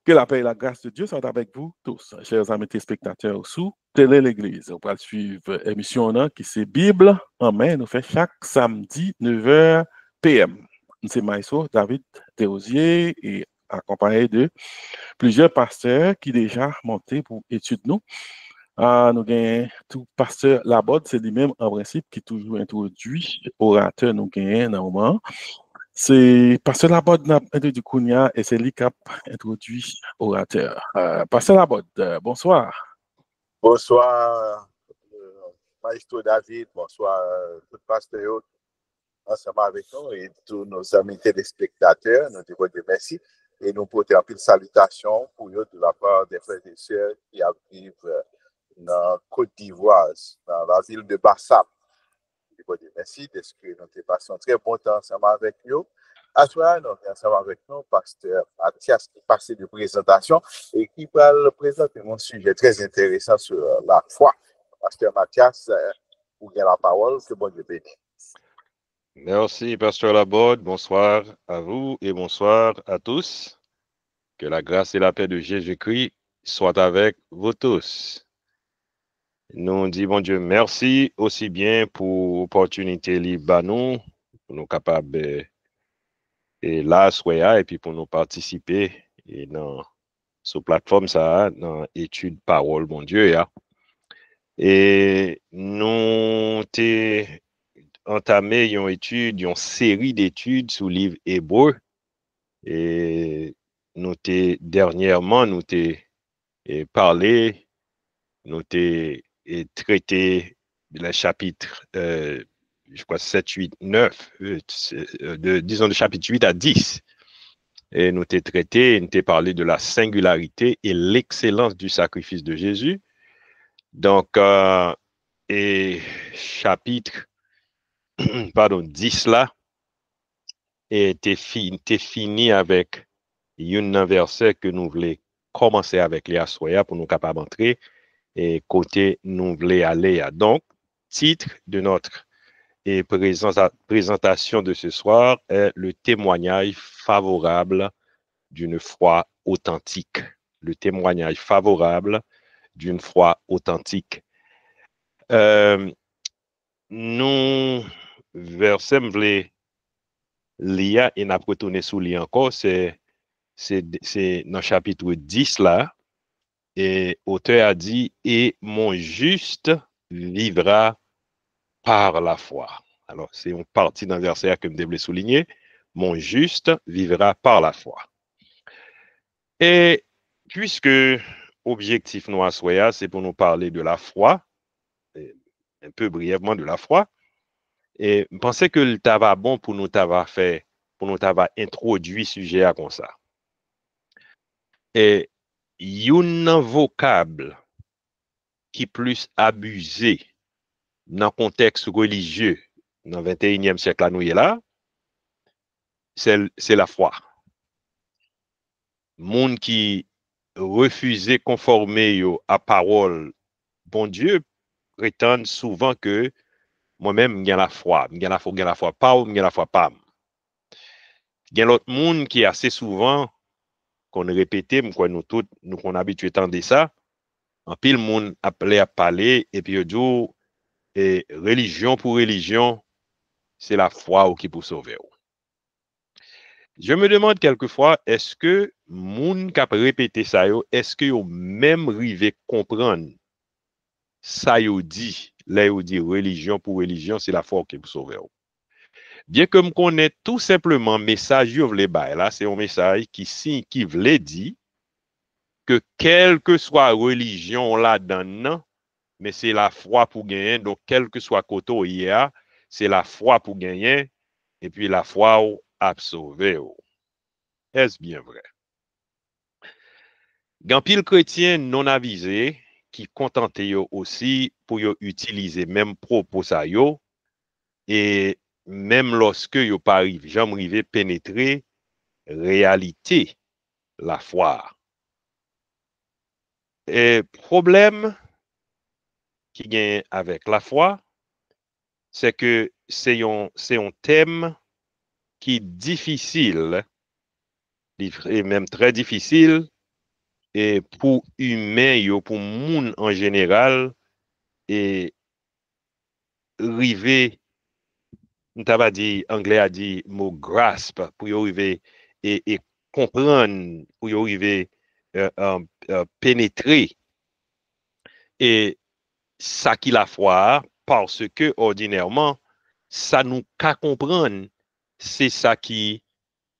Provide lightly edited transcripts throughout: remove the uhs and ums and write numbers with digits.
Que la paix et la grâce de Dieu soient avec vous tous, chers amis téléspectateurs sous Télé l'Église. On va suivre l'émission qui c'est Bible en main. Nous fait chaque samedi 9h PM. C'est Maïso David Théosier et accompagné de plusieurs pasteurs qui déjà monté pour étudier nous. Nous avons tout pasteur Labode, c'est lui-même en principe qui toujours introduit orateur nous gagnons dans le moment. C'est Pasteur Labode n'a introduit Kounia et c'est lui qui a introduit orateur. Pasteur Labode, bonsoir. Bonsoir, Maestro David, bonsoir, tout pasteur ensemble avec nous et tous nos amis téléspectateurs. Nous disons merci et nous portons un peu de salutations pour eux de la part des frères et sœurs qui vivent dans Côte d'Ivoire, dans la ville de Bassam. Nous disons merci parce que nous avons passé un très bon temps ensemble avec eux. À toi, nous sommes ensemble avec nous, pasteur Mathias, qui passe de présentation et qui va présenter un sujet très intéressant sur la foi. Pasteur Mathias, vous avez la parole, que bon Dieu bénisse. Merci, Pasteur Laborde. Bonsoir à vous et bonsoir à tous. Que la grâce et la paix de Jésus-Christ soient avec vous tous. Nous disons, bon Dieu, merci aussi bien pour l'opportunité libre nous, pour nous capables et là, soyez et puis pour nous participer et dans cette plateforme, ça, dans étude parole, bon Dieu, ya. Et nous t'es entamé une étude, une série d'études sur le livre hébreu. Et nous t'es dernièrement, nous t'es parlé, nous t'es traité le chapitre, je crois 7, 8, 9, disons de chapitre 8 à 10. Et nous t'es traité, nous t'es parlé de la singularité et l'excellence du sacrifice de Jésus. Donc, et chapitre, pardon, 10 là, et t'es fini avec un verset que nous voulons commencer avec les assoya pour nous capables d'entrer et côté nous voulons aller à. Donc, titre de notre présentation de ce soir est le témoignage favorable d'une foi authentique. Le témoignage favorable d'une foi authentique. Nous, verset me voulons lire et n'a retourné sous lui encore, c'est dans le chapitre 10 là, et l'auteur a dit, et mon juste vivra par la foi. Alors, c'est une partie d'un verset que je devais souligner, mon juste vivra par la foi. Et puisque objectif nous à Soya, c'est pour nous parler de la foi, un peu brièvement de la foi, et je pensais que le tabac bon pour nous t'avoir fait, pour nous t'avoir introduit sujet à comme ça. Et un vocable qui plus abusé dans le contexte religieux dans le 21e siècle à nous là, c'est la foi. Monde qui refusait conformer à parole bon Dieu prétendent souvent que moi-même j'ai la foi, j'ai la foi pas ou j'ai la foi pas. Il y a l'autre monde qui assez souvent qu'on répétait, nous tous nous qu'on habitué entendre ça, en pile monde appelé à parler et puis dit et religion pour religion, c'est la foi qui peut sauver. Je me demande quelquefois, est-ce que moun qui a répété ça, est-ce que yo même rivé comprendre ça yo dit, là yo dit religion pour religion, c'est la foi qui peut sauver. Bien que me connaît tout simplement message yo vle bay là, c'est un message qui vle dit que quelle que soit religion là-dedans, mais c'est la foi pour gagner. Donc, quel que soit côté hier, c'est la foi pour gagner. Et puis, la foi a sauvé. Est-ce bien vrai? Gan pile chrétien non avisé qui contenté yo aussi pour yo utiliser même propos ça yo et même lorsque yo pas arrive, jamais arrivé pénétrer réalité la foi. Et problème qui gagne avec la foi, c'est que c'est un thème qui est difficile, et même très difficile et pour humain, yo, pour moun en général, et river, n't'a pas dit, anglais a dit mot grasp, pour y arriver et comprendre, pour y arriver pénétrer et ça qui la foi, parce que ordinairement, ça nous qu'à comprendre, c'est ça qui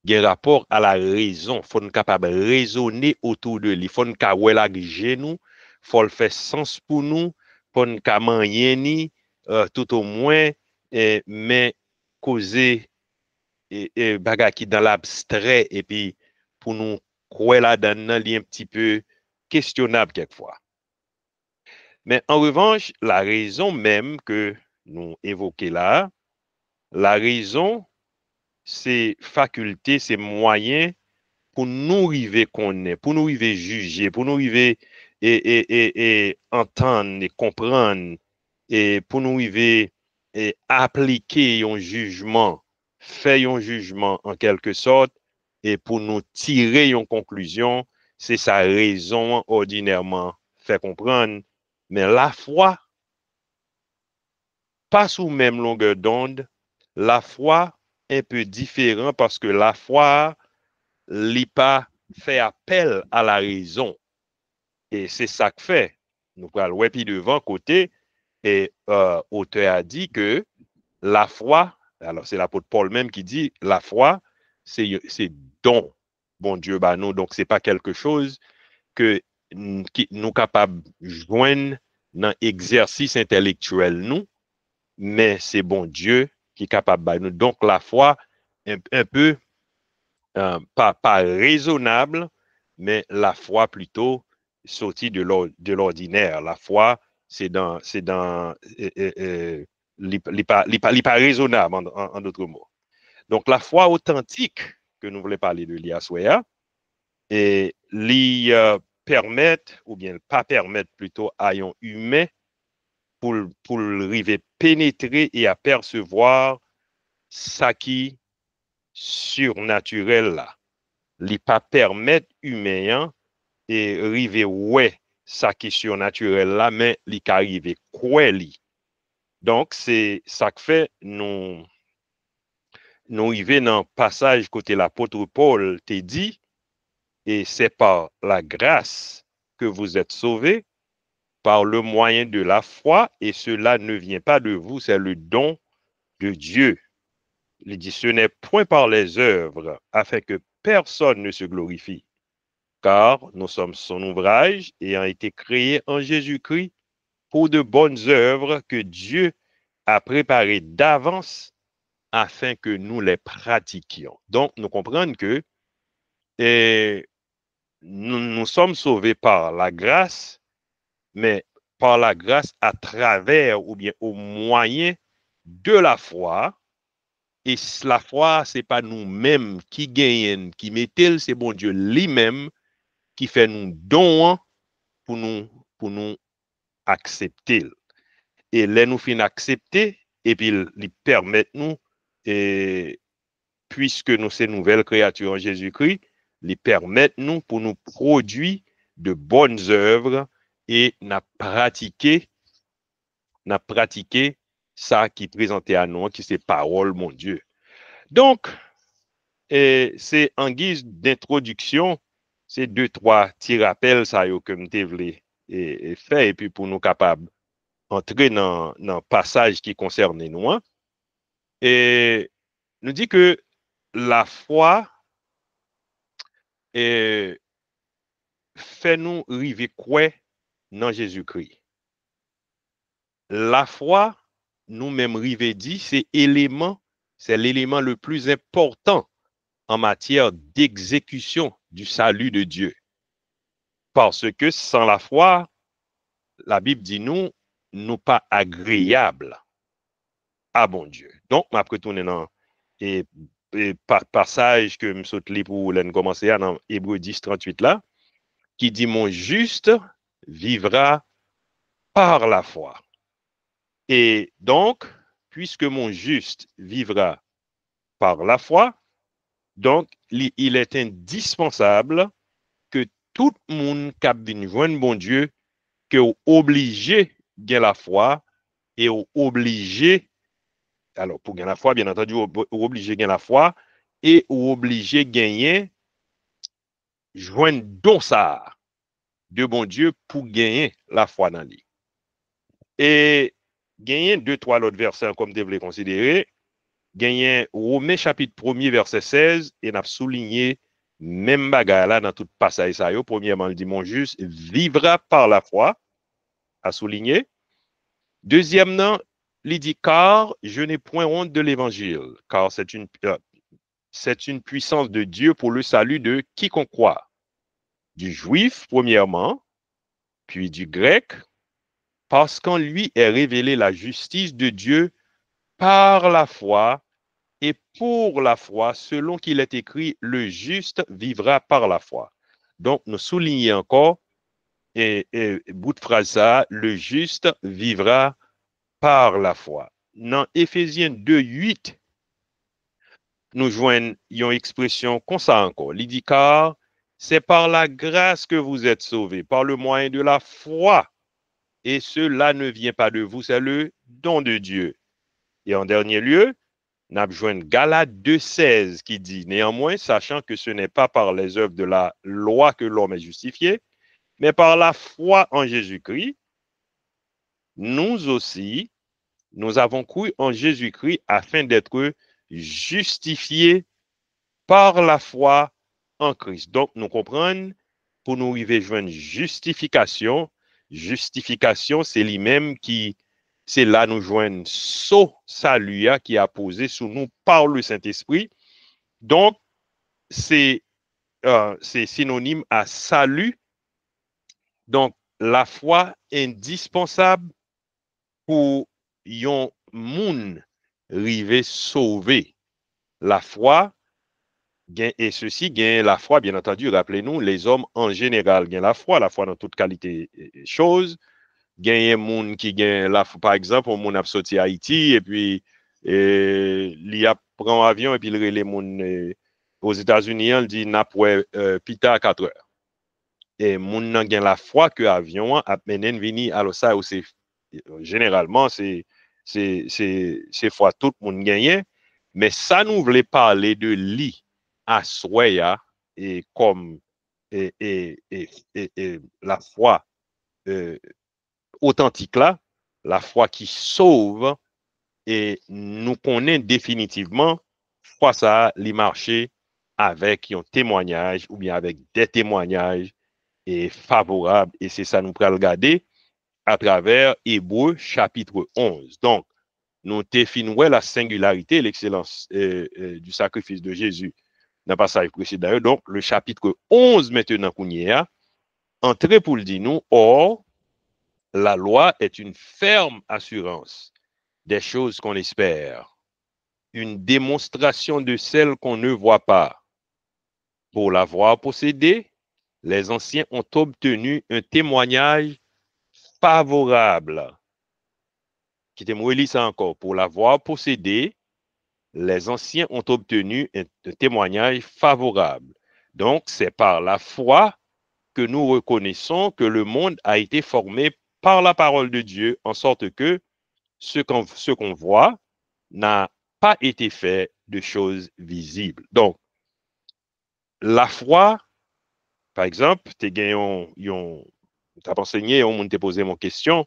a rapport à la raison. Faut nous capable raisonner autour de lui. Faut nous capable la genou, faut le faire sens pour nous, faut nous capable ni tout au moins mais causer bagarre qui dans l'abstrait et puis pour nous croire là-dedans li un petit peu questionnable quelquefois. Mais en revanche, la raison même que nous évoquons là, la raison, c'est faculté, c'est moyen pour nous arriver connaître, pour nous arriver juger, pour nous arriver et entendre et comprendre, et pour nous arriver et appliquer un jugement, faire un jugement en quelque sorte, et pour nous tirer une conclusion, c'est sa raison ordinairement fait comprendre. Mais la foi, pas sous même longueur d'onde, la foi un peu différent parce que la foi, n'est pas fait appel à la raison. Et c'est ça que fait. Nous parlons, ouais, puis devant côté, et auteur a dit que la foi, alors c'est l'apôtre Paul même qui dit, la foi, c'est don, bon Dieu, bah nous, donc c'est pas quelque chose que qui nous capables de joindre dans l'exercice intellectuel, nous, mais c'est bon Dieu qui est capable de nous. Donc la foi, un peu, pas raisonnable, mais la foi plutôt sortie de l'ordinaire. La foi, c'est dans pas raisonnable, en d'autres mots. Donc, la foi authentique que nous voulons parler de l'IASWEA, et lui permettre, ou bien pas permettre plutôt à un humain pour arriver pénétrer et apercevoir ça qui surnaturel là. Li pas permettre humain et river ouais ça qui surnaturel là, mais li ka rive quoi li. Donc c'est ça que fait nous river dans passage côté l'apôtre Paul te dit, et c'est par la grâce que vous êtes sauvés par le moyen de la foi, et cela ne vient pas de vous, c'est le don de Dieu. Il dit, ce n'est point par les œuvres, afin que personne ne se glorifie, car nous sommes son ouvrage ayant été créé en Jésus-Christ pour de bonnes œuvres que Dieu a préparées d'avance afin que nous les pratiquions. Donc, nous comprenons que nous sommes sauvés par la grâce, mais par la grâce à travers ou bien au moyen de la foi. Et la foi, ce n'est pas nous-mêmes qui gagnons, qui mettons, c'est bon Dieu lui-même qui fait nous don pour nous accepter. Et là, nous finissons accepter, et puis il permet nous, et, puisque nous sommes nouvelles créatures en Jésus-Christ, il permet nous pour nous produire de bonnes œuvres et n'a pratiqué ça qui présentait à nous, qui c'est parole, mon Dieu. Donc, c'est en guise d'introduction, c'est 2-3 petits rappels ça que nous voulons faire, et puis pour nous capables d'entrer dans le passage qui concerne nous. Et nous dit que la foi fait nous arriver quoi dans Jésus-Christ. La foi, nous-mêmes arriver dit, c'est l'élément le plus important en matière d'exécution du salut de Dieu. Parce que sans la foi, la Bible dit nous pas agréables à bon Dieu. Donc, je vais retourner dans et passage que je saute pour commencer dans Hébreux 10, 38 là, qui dit mon juste vivra par la foi. Et donc, puisque mon juste vivra par la foi, donc il est indispensable que tout le monde qui vient joindre bon Dieu, que est obligé de gagner la foi et est obligé, alors pour gagner la foi, bien entendu, est obligé de gagner la foi et est obligé de gagner, joindre don ça de bon Dieu pour gagner la foi dans lui. Et gagner 2-3 autres versets comme tu voulais considérer, gagner Romains chapitre 1er verset 16 et n'a souligné même bagarre là dans tout passage ça yo. Premièrement, il dit mon juste vivra par la foi, à souligner. Deuxièmement, il dit car je n'ai point honte de l'évangile, car c'est une puissance de Dieu pour le salut de quiconque croit, du juif premièrement, puis du grec, parce qu'en lui est révélée la justice de Dieu par la foi. Et pour la foi, selon qu'il est écrit, le juste vivra par la foi. Donc, nous soulignons encore, et bout de phrase ça, le juste vivra par la foi. Dans Éphésiens 2:8, nous joignons une expression comme ça encore. Il dit car c'est par la grâce que vous êtes sauvés, par le moyen de la foi. Et cela ne vient pas de vous, c'est le don de Dieu. Et en dernier lieu, nous avons joint Galates 2:16 qui dit néanmoins, sachant que ce n'est pas par les œuvres de la loi que l'homme est justifié, mais par la foi en Jésus-Christ, nous aussi, nous avons cru en Jésus-Christ afin d'être justifiés par la foi en Christ. Donc, nous comprenons, pour nous arriver à joindre justification, c'est lui-même qui, c'est là nous joignons salut qui a posé sous nous par le Saint-Esprit. Donc, c'est synonyme à salut. Donc, la foi indispensable pour yon moun rive sauver. La foi, et ceci, gagne la foi, bien entendu, rappelez-nous, les hommes en général gagnent la foi dans toute qualité de choses. Gagne un monde qui gagne la foi, par exemple, un monde a sorti à Haïti, et puis il a prend un avion, et puis il relève monde aux États-Unis, il dit n'a pas pita à 4 heures. Et moun nan gagne la foi que l'avion a mené vini, alors ça, c'est généralement, c'est fois tout le monde gagne, mais ça nous voulait parler de lui à Soya et comme la foi authentique là, la foi qui sauve et nous connaît définitivement foi ça les marcher avec un témoignage ou bien avec des témoignages et favorables et c'est ça nous pourrons regarder à travers Hébreux chapitre 11. Donc nous définissons la singularité, l'excellence du sacrifice de Jésus dans le passage précédent. Donc, le chapitre 11 maintenant qu'on y est, entré pour le dire nous, or, la loi est une ferme assurance des choses qu'on espère, une démonstration de celles qu'on ne voit pas. Pour l'avoir possédée, les anciens ont obtenu un témoignage favorable. Quittez-moi lire ça encore. Pour l'avoir possédé, les anciens ont obtenu un témoignage favorable. Donc, c'est par la foi que nous reconnaissons que le monde a été formé par la parole de Dieu, en sorte que ce qu'on voit n'a pas été fait de choses visibles. Donc, la foi, par exemple, tu as enseigné, on t'a posé mon question,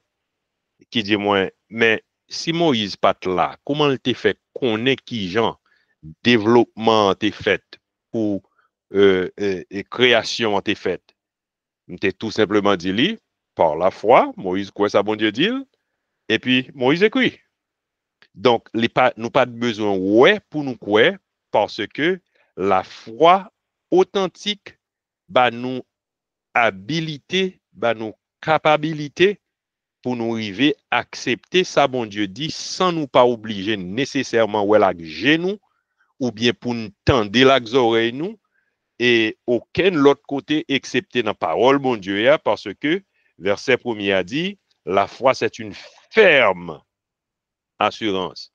qui dit moi, mais si Moïse pas là, comment il t'a fait connaître qui gens développement t'est fait pour et création t'est fait? T'es tout simplement dit lui par la foi, Moïse quoi ça bon Dieu dit et puis Moïse écrit. Donc nous pas de besoin ouais pour nous quoi parce que la foi authentique bah nous habilité, bah nous capacité pour nous arriver à accepter ça bon Dieu dit sans nous pas obliger nécessairement ouais la genou ou bien pour nous tendre les oreilles nous et aucun l'autre côté excepté dans la parole bon Dieu parce que verset 1er a dit la foi c'est une ferme assurance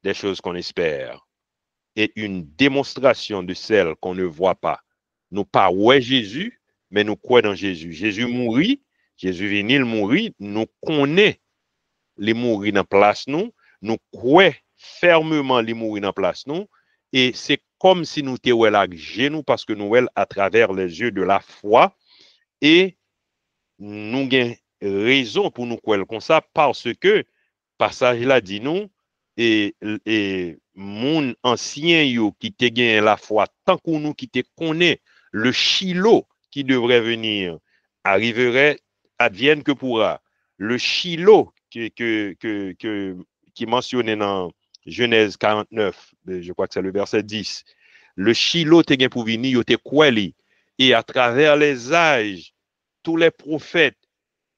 des choses qu'on espère et une démonstration de celles qu'on ne voit pas. Nous pas ouais Jésus mais nous croyons dans Jésus. Jésus mourit, Jésus venu, il mourit, nous connaissons les mourir dans place nous croyons fermement les mourir dans place nous, et c'est comme si nous étions à genoux parce que nous à travers les yeux de la foi, et nous avons raison pour nous croire comme ça parce que passage là dit nous et mon ancien yo qui te gagne la foi tant que nous qui te connaît le Shiloh qui devrait venir arriverait advienne que pourra. Le Shiloh qui mentionné dans Genèse 49, je crois que c'est le verset 10. Le Shiloh te gagne pour venir, yo te quoi li, et à travers les âges tous les prophètes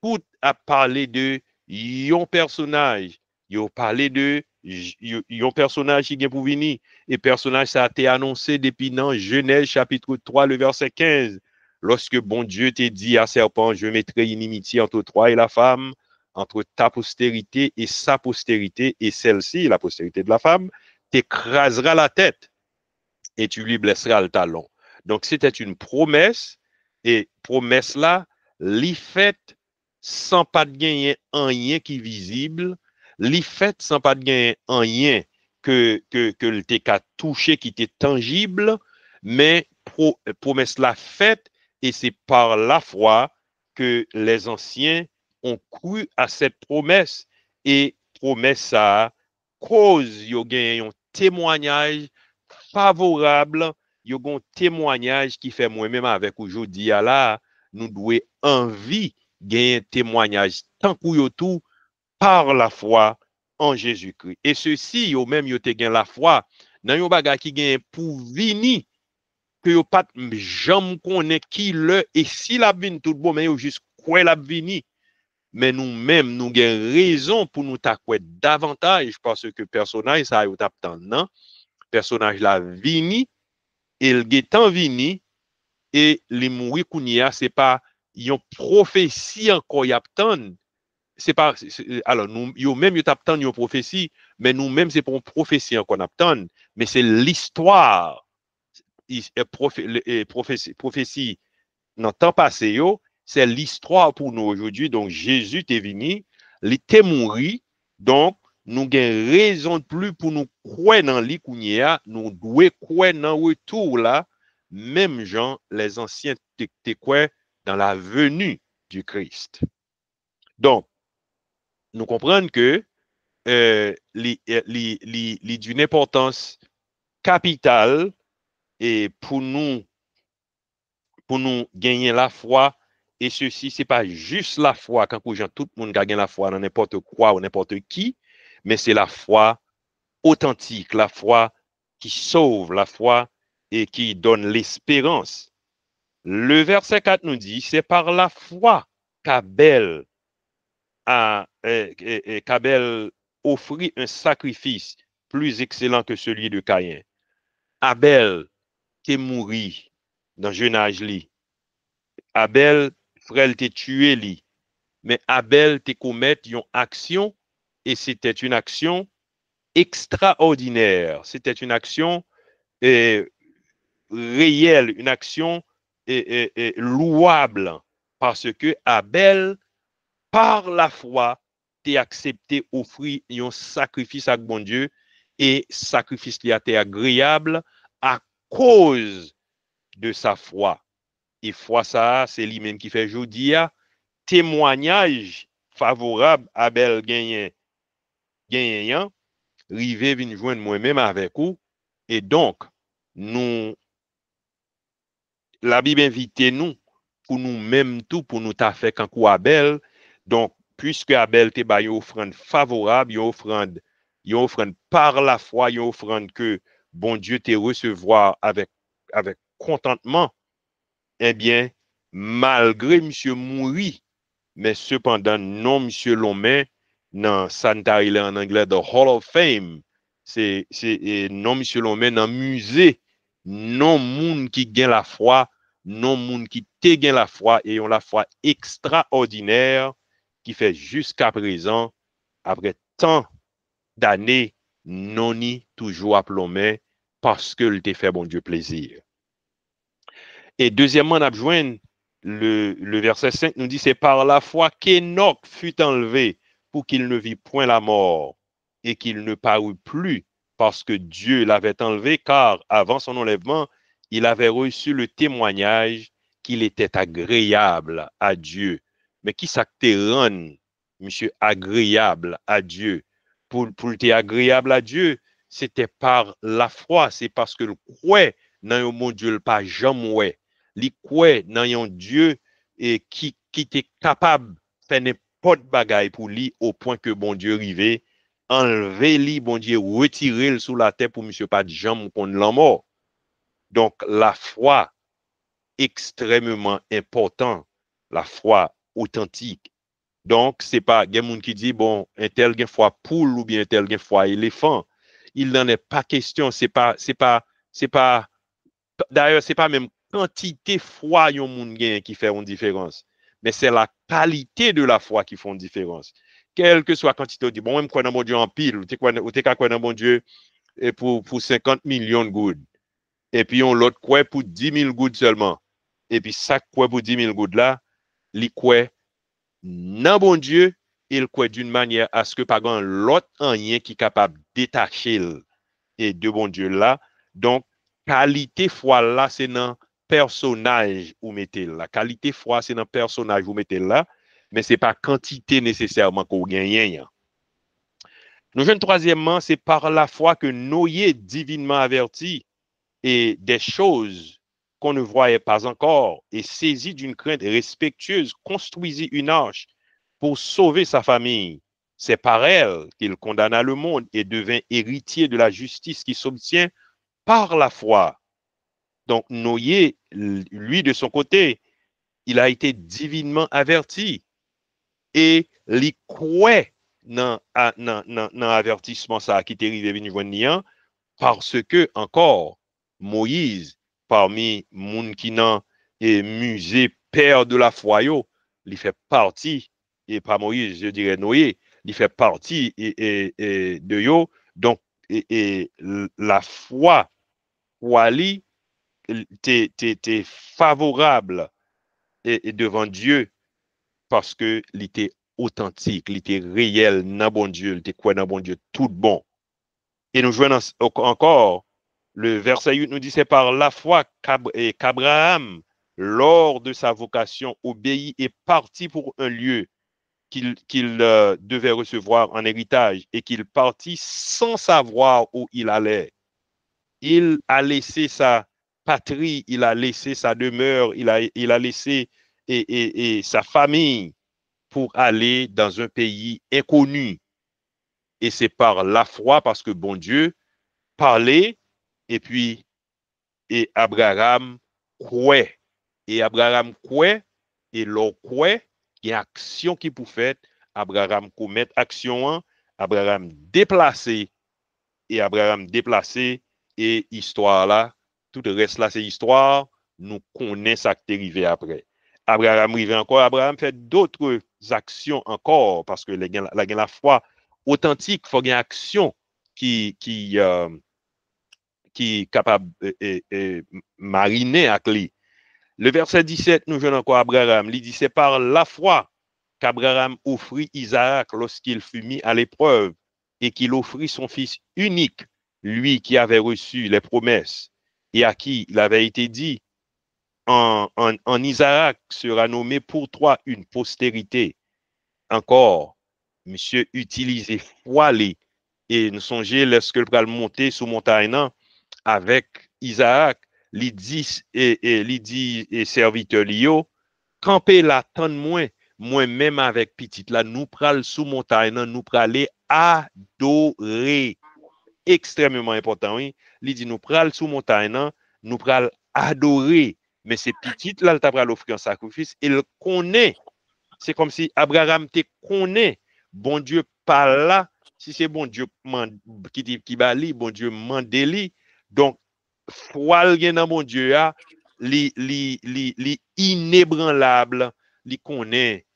tout a parlé de yon personnage, yon parlé de yon personnage qui vient pour venir, et personnage ça a été annoncé depuis dans Genèse chapitre 3 le verset 15, lorsque bon Dieu t'a dit à serpent, je mettrai une inimitié entre toi et la femme, entre ta postérité et sa postérité, et celle-ci, la postérité de la femme, t'écrasera la tête et tu lui blesseras le talon. Donc c'était une promesse, et promesse là, l'y fait sans pas de gagner rien qui est visible, l'y fait sans pas de gagner rien que le TK touché qui était tangible, mais promesse la faite, et c'est par la foi que les anciens ont cru à cette promesse, et promesse ça cause yo gagne un témoignage favorable, yo gon témoignage qui fait moi-même avec aujourd'hui là, nous devons envie gagner témoignage tant que tout par la foi en Jésus-Christ. Et ceci, yo même yo te gagne la foi dans yon bagay qui gagne pour venir que yo pas jamais connaît qui le, et si la vinn tout bon mais yo juste quoi la vini. Mais nous-mêmes nous gagne raison pour nous t'acquer davantage parce que personnage ça yo tap tant non, personnage la vini, il getan vini, et les mourir kounia c'est pas une prophétie encore y attend, c'est pas alors nous yo même yo t'attend une prophétie, mais nous même c'est pas une prophétie encore attend, mais c'est l'histoire prophétie dans temps passé yo, c'est l'histoire pour nous aujourd'hui. Donc Jésus est venu, il était mort, donc nous avons raison de plus pour nous croire dans l'ikounia, nous devons croire dans le retour là, même gens les anciens te croient dans la venue du Christ. Donc nous comprenons que d'une importance capitale, et pour nous gagner la foi, et ceci c'est pas juste la foi quand tout le monde gagne la foi dans n'importe quoi ou n'importe qui, mais c'est la foi authentique, la foi qui sauve, la foi et qui donne l'espérance. Le verset 4 nous dit, c'est par la foi qu'Abel offrit un sacrifice plus excellent que celui de Caïn. Abel qui est mort dans jeune âge li. Abel frère t'est tué li. Mais Abel t'est commettre une action, et c'était une action extraordinaire. C'était une action réelle, une action louable, parce que Abel, par la foi, t'es accepté offrir un sacrifice à bon Dieu, et sacrifice qui a été agréable à cause de sa foi. Et foi ça, c'est lui-même qui fait jodia, témoignage favorable Abel gagnant, rivé vinn joindre moi-même avec vous, et donc nous la Bible invite nous pour nous-mêmes tout pour nous ta fait quand Abel. Donc puisque Abel te ba une offrande favorable, une offrande par la foi, une offrande que bon Dieu te recevoir avec contentement, eh bien malgré monsieur mouri, mais cependant non monsieur Lomé dans Santa en anglais the Hall of Fame, c'est non monsieur Lomé dans musée, non monde qui gagne la foi, non monde qui te gagne la foi, et ont la foi extraordinaire qui fait jusqu'à présent, après tant d'années, non ni toujours à Lomé, parce que le te fait bon Dieu plaisir. Et deuxièmement, on a besoin le verset 5 nous dit, c'est par la foi qu'Enoch fut enlevé pour qu'il ne vit point la mort et qu'il ne parut plus parce que Dieu l'avait enlevé, car avant son enlèvement, il avait reçu le témoignage qu'il était agréable à Dieu. Mais qui ça te rend, monsieur, agréable à Dieu? Pour être agréable à Dieu, c'était par la foi, c'est parce que le croit dans un mon Dieu, le pas jamais. Li croit dans un Dieu et qui était capable de faire n'importe bagaille pour lui au point que bon Dieu arrivait, enlever lui, bon Dieu, retirer le sous la terre pour monsieur pas de jambe qu'on l'a mort. Donc la foi extrêmement important, la foi authentique. Donc c'est pas des gens qui dit bon, un tel gen foi poule ou bien un tel gen foi éléphant. Il n'en est pas question, c'est pas d'ailleurs c'est pas même quantité foi yon moun gen qui fait une différence, mais c'est la qualité de la foi qui fait une différence. Quelle que soit la quantité, on dit bon, même quoi dans mon Dieu en pile, ou t'es quoi dans mon Dieu et pour 50 millions de gouttes. Et puis on l'autre quoi pour 10 000 gouttes seulement. Et puis ça quoi pour 10 000 gouttes là, li quoi dans bon Dieu, il quoi d'une manière à ce que pas grand l'autre rien qui est capable de détacher et de bon Dieu là. Donc qualité foi là c'est dans personnage ou mettez la qualité foi c'est dans personnage ou mettez là, mais c'est pas quantité nécessairement qu'on gagne. Nous jeunes troisièmement, c'est par la foi que Noé divinement averti et des choses qu'on ne voyait pas encore et saisi d'une crainte respectueuse construisit une arche pour sauver sa famille. C'est par elle qu'il condamna le monde et devint héritier de la justice qui s'obtient par la foi. Donc Noé, lui de son côté, il a été divinement averti et il croit dans avertissement ça qui est arrivé venu joindre parce que encore Moïse parmi moun qui nan et musée père de la foi yo, il fait partie et pas Moïse, je dirais Noé, il fait partie et de yo. Donc la foi wali t'es favorable et devant Dieu parce que il était authentique, il était réel dans bon Dieu, il était quoi dans bon Dieu tout bon. Et nous jouons encore le verset 8 nous dit c'est par la foi qu'Abraham lors de sa vocation obéit et partit pour un lieu qu'il devait recevoir en héritage et qu'il partit sans savoir où il allait. Il a laissé sa patrie, il a laissé sa demeure, il a laissé et sa famille pour aller dans un pays inconnu. Et c'est par la foi, parce que bon Dieu parlait, et puis et Abraham croit. Et Abraham croit, et l'on croit, il y a action qui peut faire, Abraham commet action, Abraham déplacé, et histoire là, tout le reste là, c'est histoire, nous connaissons ça qui est arrivé après. Abraham arrive encore, Abraham fait d'autres actions encore, parce que la foi authentique, il faut qu'il y ait une action qui est capable de mariner avec lui. Le verset 17, nous venons encore Abraham, il dit, c'est par la foi qu'Abraham offrit Isaac lorsqu'il fut mis à l'épreuve et qu'il offrit son fils unique, lui qui avait reçu les promesses et à qui il avait été dit, en Isaac sera nommé pour toi une postérité. Encore, monsieur utilisez foi et nous songez lorsque le pral monter sous montagne avec Isaac, il dit et serviteur Lio, camper la tonne moi-même avec petite là, nous pral sous montagne, nous pral adorer. Extrêmement important, oui. Il dit nous pral sous montagne, nous pral adorer. Mais c'est petite là, il t'a pral offrir un sacrifice. Il connaît. C'est comme si Abraham te connaît. Bon Dieu par là. Si c'est bon Dieu qui bali, bon Dieu mandeli. Donc, foi dans bon Dieu, li inébranlable, li connaît,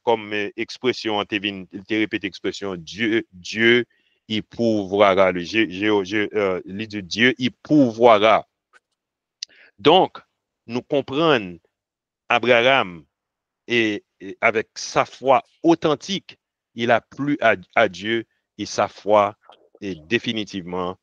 comme expression, il te répète expression, Dieu, il pourvoira. Le Dieu, il pourvoira. Donc, nous comprenons Abraham, et avec sa foi authentique, il a plu à Dieu et sa foi est définitivement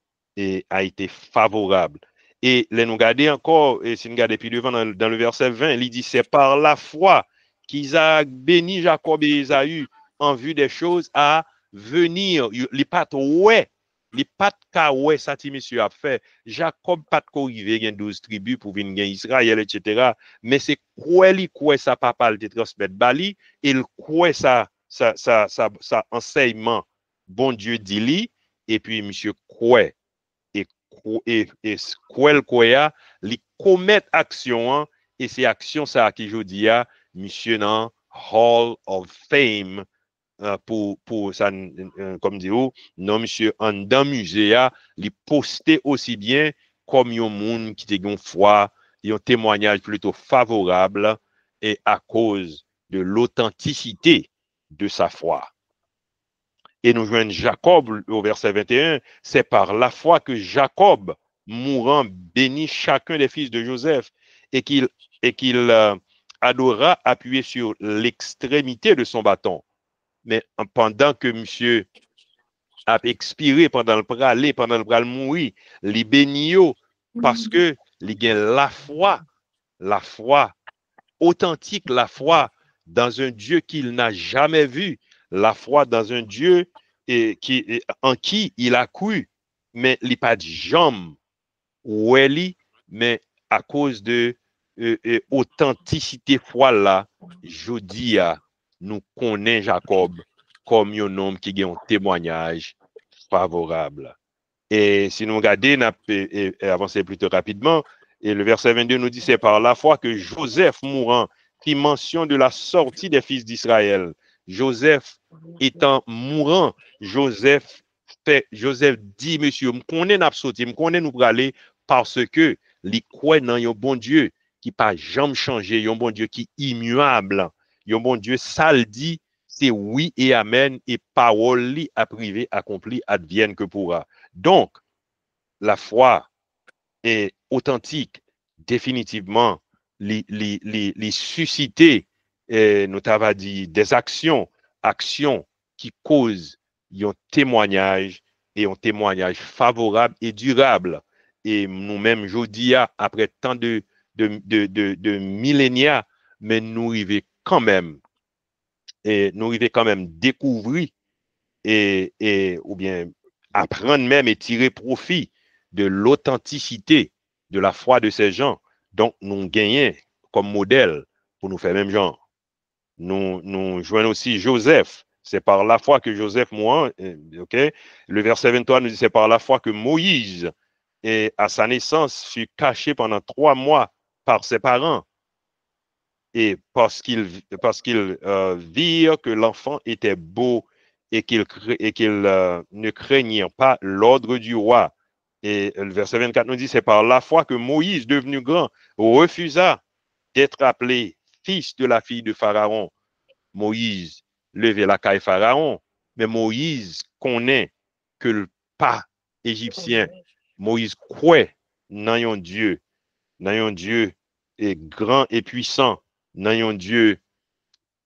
a été favorable. Et là, nous regardons encore, et si nous regardons plus devant dans le verset 20, il dit, c'est par la foi qu'Isaac bénit Jacob et Ésaü en vue des choses à venir. Les pattes, ouais, les pattes, ouais, ça, monsieur a fait. Jacob, pas de arrivé, il y a 12 tribus pour venir Israël, etc. Mais c'est quoi ça papa le transmettre Bali, il quoi ça enseignement, bon Dieu dit, et puis monsieur quoi quoi li commettre action hein, et c'est action ça qui je dis à monsieur dans Hall of Fame pour ça comme dit non monsieur en dans musée li poster aussi bien comme un monde qui te une foi un témoignage plutôt favorable et à cause de l'authenticité de sa foi. Et nous joignons Jacob au verset 21, c'est par la foi que Jacob, mourant, bénit chacun des fils de Joseph et qu'il adora appuyer sur l'extrémité de son bâton. Mais pendant que monsieur a expiré, pendant le bras pendant le bras mourir, il bénit parce que il gagne la foi authentique, la foi dans un Dieu qu'il n'a jamais vu, la foi dans un Dieu en qui il a cru, mais il n'a pas de jambes, mais à cause de authenticité foi là, je dis nous connaissons Jacob comme un homme qui a un témoignage favorable. Et si nous regardons, et avancer plutôt rapidement, et le verset 22 nous dit, c'est par la foi que Joseph mourant, qui mentionne de la sortie des fils d'Israël. Joseph étant mourant, Joseph dit, monsieur, me connaît n'a sauté, me connaît nous aller parce que les croient dans un bon Dieu qui pas jamais changé, un bon Dieu qui est immuable, un bon Dieu ça le dit, c'est oui et amen, et parole à privé accompli advienne que pourra. Donc, la foi est authentique, définitivement, les susciter, nous t'avons dit, des actions qui causent un témoignage et un témoignage favorable et durable. Et nous-mêmes, je dis, après tant de millénaires, mais nous arrivons quand même, découvrir ou bien apprendre même et tirer profit de l'authenticité de la foi de ces gens. Donc, nous gagnons comme modèle pour nous faire même genre. Nous joignons aussi Joseph. C'est par la foi que Joseph mourant, ok? Le verset 23 nous dit, c'est par la foi que Moïse, à sa naissance, fut caché pendant 3 mois par ses parents. Et parce qu'ils virent que l'enfant était beau et qu'ils ne craignirent pas l'ordre du roi. Et le verset 24 nous dit, c'est par la foi que Moïse, devenu grand, refusa d'être appelé fils de la fille de Pharaon. Moïse levait la caille Pharaon, mais Moïse connaît que le pas égyptien. Moïse croit dans un Dieu est grand et puissant, dans un Dieu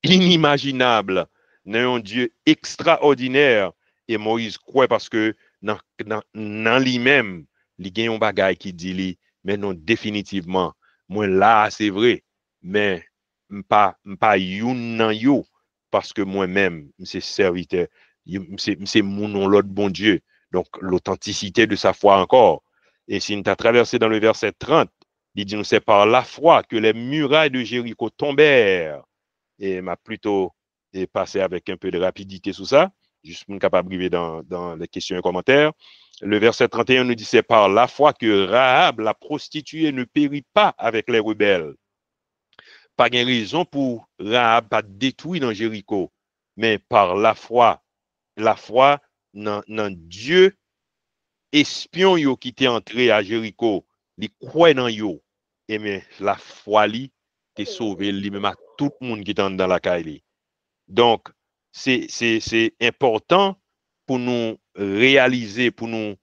inimaginable, dans un Dieu extraordinaire. Et Moïse croit parce que dans lui-même, il y a un bagage qui dit, mais non, définitivement, moi là, c'est vrai, mais pas yo, parce que moi-même, c'est serviteur, c'est mon nom, l'autre bon Dieu. Donc, l'authenticité de sa foi encore. Et si nous t'as traversé dans le verset 30, il dit, nous, c'est par la foi que les murailles de Jéricho tombèrent. Et m'a plutôt passé avec un peu de rapidité sur ça, juste pour capable de dans les questions et commentaires. Le verset 31 nous dit, c'est par la foi que Rahab, la prostituée, ne périt pas avec les rebelles. Pas de raison pour Rahab pas détruire dans Jéricho, mais par la foi dans Dieu, espion yo qui était entré à Jéricho, li croit dans yo, et mais la foi li t'est sauvé lui même à tout le monde qui est dans la caille. Donc c'est important pour nous réaliser, pour nous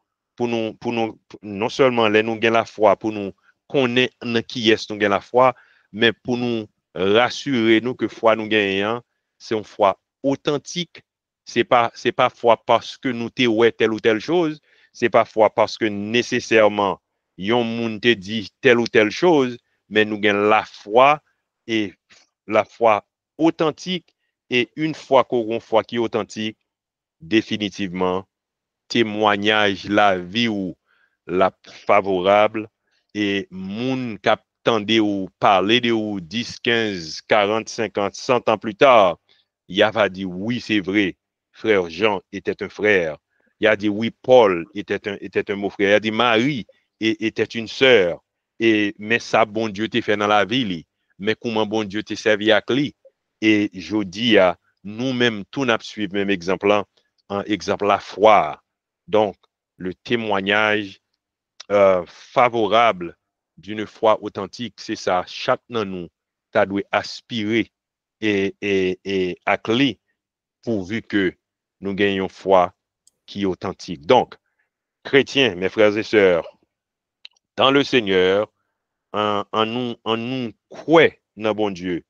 non seulement les nous gain la foi, pour nous connaître qui est nous gain la foi, mais pour nous rassurer nous que foi nous gagnons, c'est une foi authentique. C'est pas foi parce que nous te ouais telle ou telle chose, c'est pas foi parce que nécessairement yon moun te dit telle ou telle chose, mais nous gagnons la foi et la foi authentique. Et une fois qu'on a une foi qui est authentique, définitivement, témoignage la vie ou la favorable et moun k'ap tande ou parler de ou 10, 15, 40, 50, 100 ans plus tard, il va dire oui, c'est vrai, frère Jean était un frère. Il a dit oui, Paul était un beau frère. Il a dit Marie était une sœur. Mais ça, bon Dieu t'a fait dans la vie. Mais comment bon Dieu t'a servi à lui? Et je dis à nous-mêmes, tout n'a suivi le même exemple, un exemple la foi. Donc, le témoignage favorable d'une foi authentique, c'est ça. Chaque de nous, tu doit aspirer et à clé pourvu que nous gagnions foi qui est authentique. Donc, chrétiens, mes frères et sœurs, dans le Seigneur, en nous croit dans bon Dieu.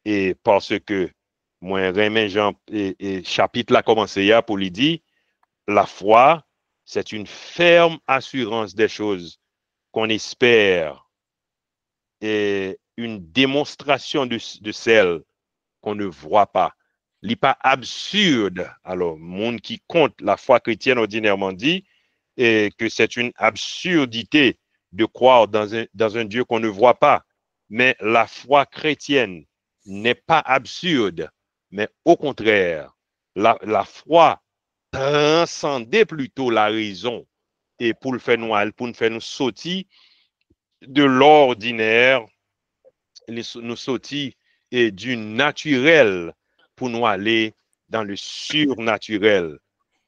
Et parce que moi, Raymond Jean, et chapitre là commencé hier pour lui dire, la foi, c'est une ferme assurance des choses qu'on espère et une démonstration de celles qu'on ne voit pas. Il n'est pas absurde. Alors, monde qui compte la foi chrétienne ordinairement dit que c'est une absurdité de croire dans un Dieu qu'on ne voit pas. Mais la foi chrétienne n'est pas absurde, mais au contraire, la foi transcendait plutôt la raison et pour nous faire nous sortir de l'ordinaire, nous sortir du naturel pour nous aller dans le surnaturel.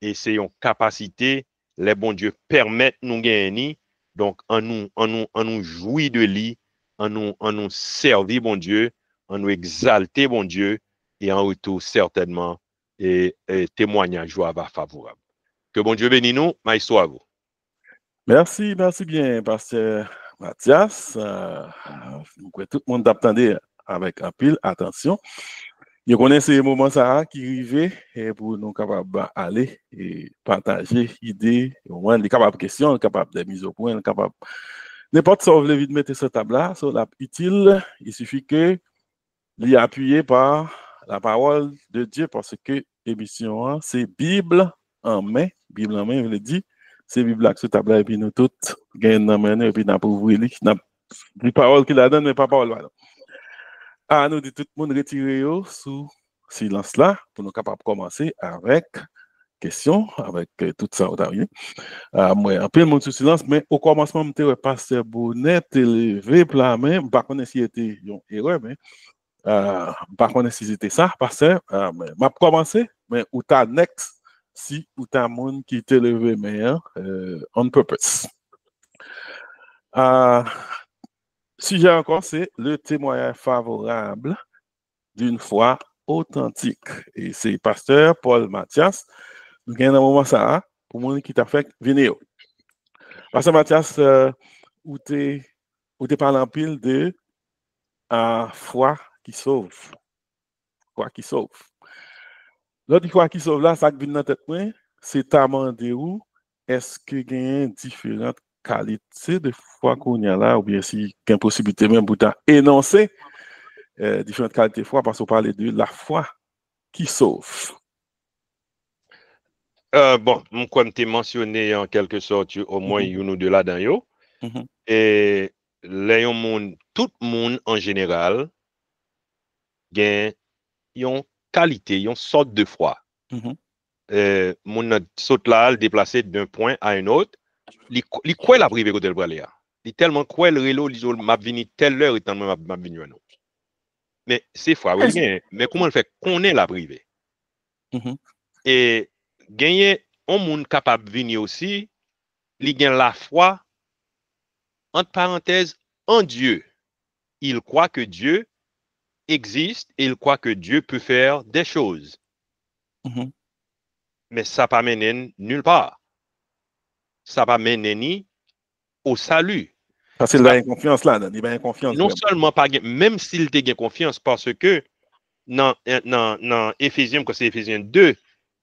Et c'est une capacité, les bons dieux permettent nous gagner. Donc, en nous jouir de lui, en nous servir, bon Dieu, en nous exalter, bon Dieu, et en retour, certainement, et témoignage va favorable. Que bon Dieu bénisse nous, maïso à vous. Merci bien, Pasteur Mathias. Tout le monde attendait avec un pile attention. Je connais ces moments ça qui arrivent et pour nous capables d'aller et partager idées, au moins les capables de questions, capables de mise au point, capables n'importe ça vous voulez vite mettre cette table là, sur la utile, il suffit que l'y appuyer par la parole de Dieu parce que l'émission c'est Bible en main, je le dis, c'est Bible là que ce table là et puis nous toutes gagnons dans main et puis n'a pas ouvrir les paroles qu'il a donné mais pas parole là. Ah, nous dit tout le monde retirer sous silence là pour nous capables de commencer avec question, avec tout ça. Moi, un peu de monde sous silence, mais au commencement, je me pasteur Bonnet, levé plat main, je ne sais pas si c'était une erreur, mais je ne sais pas si c'était ça, pasteur. Je vais commencer, mais ou t'as next si ou t'as monde qui te levé main on purpose. Sujet encore, c'est le témoignage favorable d'une foi authentique. Et c'est pasteur Paul Mathias. Nous avons un moment ça pour moi qui t'a fait venir. Pasteur Mathias, où tu parles en pile de foi qui sauve. Foi qui sauve. L'autre foi qui sauve là, ça qui vient dans tête, c'est t'amender où est-ce que il y a différentes qualités de foi qu'on y a là, ou bien si il y a une possibilité même pour énoncer différentes qualités de foi, parce qu'on parle de la foi qui sauve. Bon, comme tu as mentionné en quelque sorte, au moins, il y a nous de là dans yo. Et tout le monde en général, gagne une qualité, une sorte de foi. Mon saute là, déplacé d'un point à un autre, il croit la privé côté le bralé. Il tellement croit le rélo, il m'a venu telle heure et tant m'a venu non. Mais c'est foi, oui, mais comment le fait qu'on est la privé? Et gagner un monde capable de venir aussi, il gagne la foi, entre parenthèses, en Dieu. Il croit que Dieu existe et il croit que Dieu peut faire des choses. Mais ça ne pas mener nulle part. Ça ne pas mener ni au salut. Parce qu'il a une confiance là, il a une confiance. Non seulement pas, même s'il te gagne confiance, parce que dans Éphésiens, quand c'est Éphésiens 2,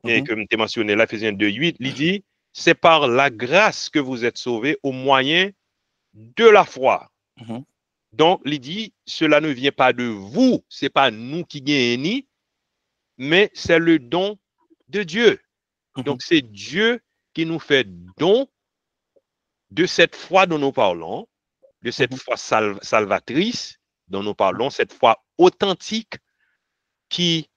et que tu mentionné là, Éphésiens 2, 8, il dit, c'est par la grâce que vous êtes sauvés au moyen de la foi. Donc, il dit, cela ne vient pas de vous, c'est pas nous qui gagnons, mais c'est le don de Dieu. Donc, c'est Dieu qui nous fait don de cette foi dont nous parlons, de cette foi salvatrice dont nous parlons, cette foi authentique qui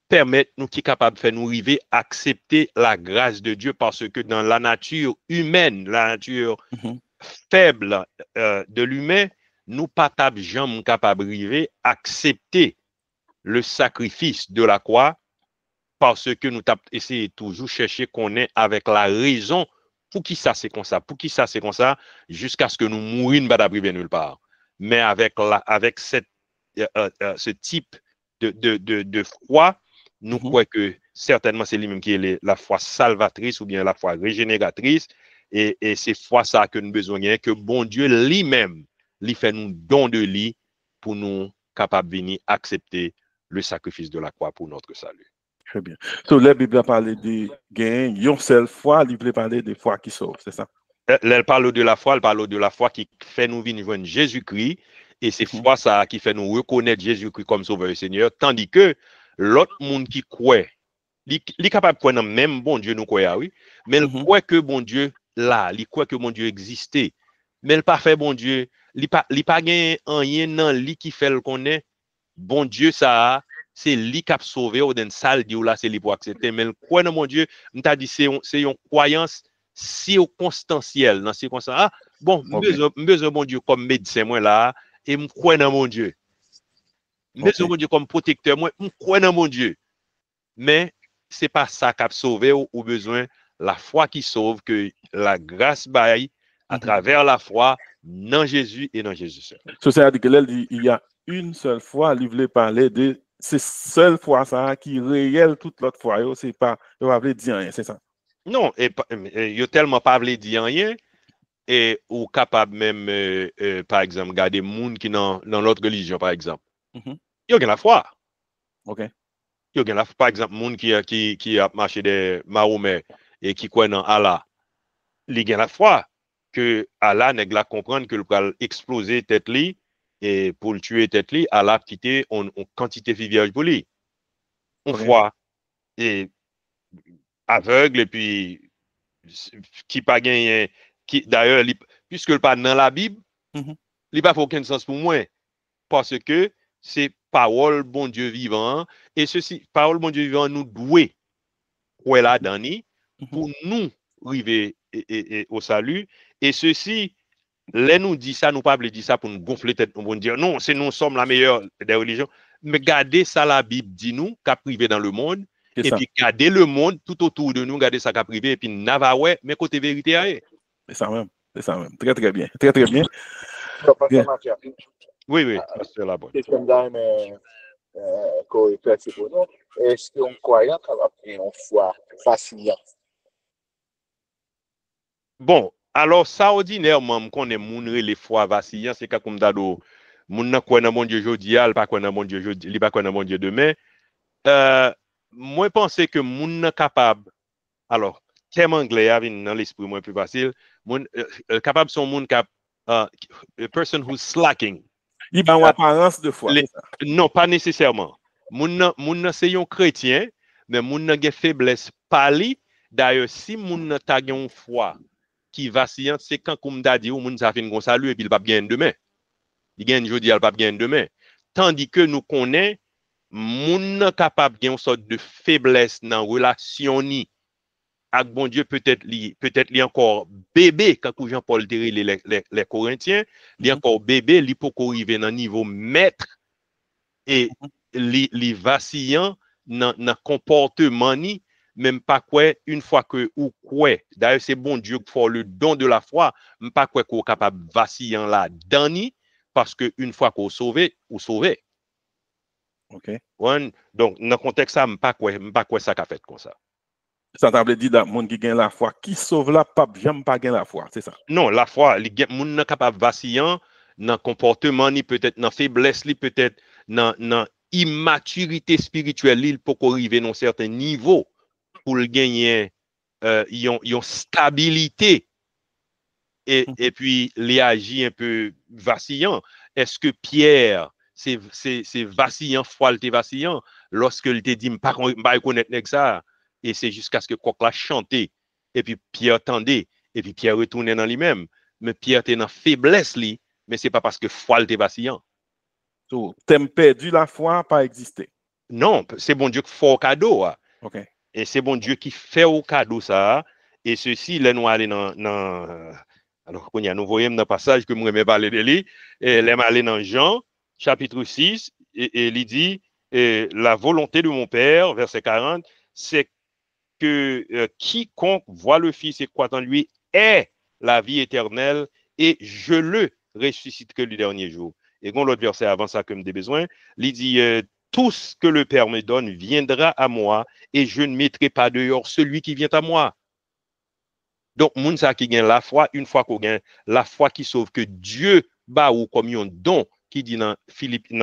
permet nous, qui est capable de faire nous arriver à accepter la grâce de Dieu, parce que dans la nature humaine, la nature faible de l'humain, nous pas jamais capables d'arriver à accepter le sacrifice de la croix, parce que nous essayons toujours chercher qu'on est avec la raison pour qui ça c'est comme ça, pour qui ça c'est comme ça, jusqu'à ce que nous mourions pas d'arriver nulle part. Mais avec ce type de foi, nous croyons que certainement c'est lui-même qui est la foi salvatrice ou bien la foi régénératrice, et c'est foi ça que nous avons besoin, que bon Dieu lui-même lui fait nous don de lui pour nous capables de venir accepter le sacrifice de la croix pour notre salut. Très bien. Donc, la Bible a parlé de gain, une seule foi, il veut parler de foi qui sauve, c'est ça? Elle parle de la foi qui fait nous venir joindre Jésus-Christ, et c'est foi ça qui fait nous reconnaître Jésus-Christ comme sauveur et Seigneur, tandis que l'autre monde qui croit, il est capable de croire dans même bon Dieu nous croit, oui, mais il croit que bon Dieu là, il croit que bon Dieu existait, mais le parfait bon Dieu, il pas gain rien dans lui qui fait le connaît bon Dieu ça, c'est lui qui a sauvé ou dans salle dit là c'est lui pour accepter, mais le croit dans mon Dieu, on t'a dit c'est une croyance circonstancielle dans circonstance. Ah bon, besoin bon Dieu comme médecin moi là, et me crois dans mon Dieu. Besoin bon Dieu comme protecteur moi, me crois dans mon Dieu. Mais c'est pas ça qui a sauvé ou besoin la foi qui sauve, que la grâce baille à travers la foi dans Jésus et dans Jésus seul. C'est-à-dire que là, il y a une seule fois, il voulait parler de cette seule fois ça qui est réelle, toute l'autre fois, c'est pas, il va dire rien, c'est ça? Non, il y a tellement pas voulu dire rien, et ou capable même, par exemple, garder monde qui dans l'autre religion, par exemple. Il y a la foi. OK. Il y a par exemple, monde qui a marché des Mahomet et qui croit dans Allah. Il y a la foi que Allah n'est pas comprendre que le va exploser tête li, et pour le tuer tête li, Allah a quitté en quantité de vierge pour lui. On foi et aveugle, et puis qui pas gagné, qui d'ailleurs puisque le pas dans la Bible, il pas aucun sens pour moi, parce que c'est parole bon Dieu vivant, et ceci parole bon Dieu vivant nous doit croire là dans pour nous arriver au salut, et ceci là nous dit ça, nous pas dire ça pour nous gonfler tête, pour nous dire non, c'est nous sommes la meilleure des religions, mais gardez ça la Bible dit nous qu'a privé dans le monde, et puis garder le monde tout autour de nous, garder ça qu'a privé, et puis n'avaoué mais côté vérité. C'est ça même, c'est ça même. Très très bien, très très bien. Oui, c'est la bonne. Est-ce qu'on croyant capable de une foi vacillante? Bon, alors ça ordinairement qu'on est mounré les fois vacillants, c'est comme d'ado moun nan quoi dans mon Dieu jodi, il pas quoi dans mon Dieu jodi, il pas quoi dans mon Dieu demain. Moi penser que moun nan capable, alors terme anglais a vinn dans l'esprit moins plus facile, moun capable son moun cap a person who's slacking. Il a une apparence de foi. Non, pas nécessairement. Moun nan c'est un chrétien, mais moun nan gen faiblesse pali. D'ailleurs, si moun nan ta gen foi qui vacillante, c'est quand comme d'a dit ou moun sa fin gon salut et puis il pas bien demain. Il gagne jodi, il pas bien demain. Tandis que nous connaît moun capable gen une sorte de faiblesse dans relation ni avec bon Dieu, peut-être li encore bébé quand Jean-Paul Terry les Corinthiens, li encore bébé, li peut arriver dans niveau maître, et li vacillant dans comportement ni, même pas quoi une fois que ou quoi. D'ailleurs c'est bon Dieu pour le don de la foi, pas quoi qu'on capable vacillant là dani, parce que une fois qu'on sauvé ou sauvé. OK. Donc dans contexte ça pas quoi ça qu'a fait comme ça. Ça t'a dit que monde qui gagne la foi, qui sauve la pape, j'aime pas gagner la foi, c'est ça. Non, la foi, les gens n'est capable vacillant dans comportement, ni peut-être dans faiblesse, ni peut-être dans immaturité spirituelle, il peut arriver à un certain niveau pour le gagner une stabilité et puis les agir un peu vacillant. Est-ce que Pierre, c'est vacillant, foi, t'es vacillant, lorsque il te dit, pas connaître ça, et c'est jusqu'à ce que Coq l'a chanté, et puis Pierre tendait, et puis Pierre retournait dans lui-même. Mais Pierre était dans faiblesse, lui, mais c'est pas parce que foi, t'es vacillant. So, t'aimes perdu la foi, pas exister. Non, c'est bon Dieu qui fait au cadeau. Hein. Okay. Et c'est bon Dieu qui fait au cadeau ça. Et ceci, là, nous allons alors, nous voyons dans le passage que moi, je parler de lui. Et là, aller dans Jean, chapitre 6, et il dit la volonté de mon Père, verset 40, c'est que quiconque voit le Fils et croit en lui ait la vie éternelle, et je le ressusciterai le dernier jour. Et quand l'autre verset avant ça, comme des besoins, il dit tout ce que le Père me donne viendra à moi, et je ne mettrai pas dehors celui qui vient à moi. Donc, moun sa qui gagne la foi, une fois qu'on gagne la foi qui sauve que Dieu bat ou comme un don, qui dit dans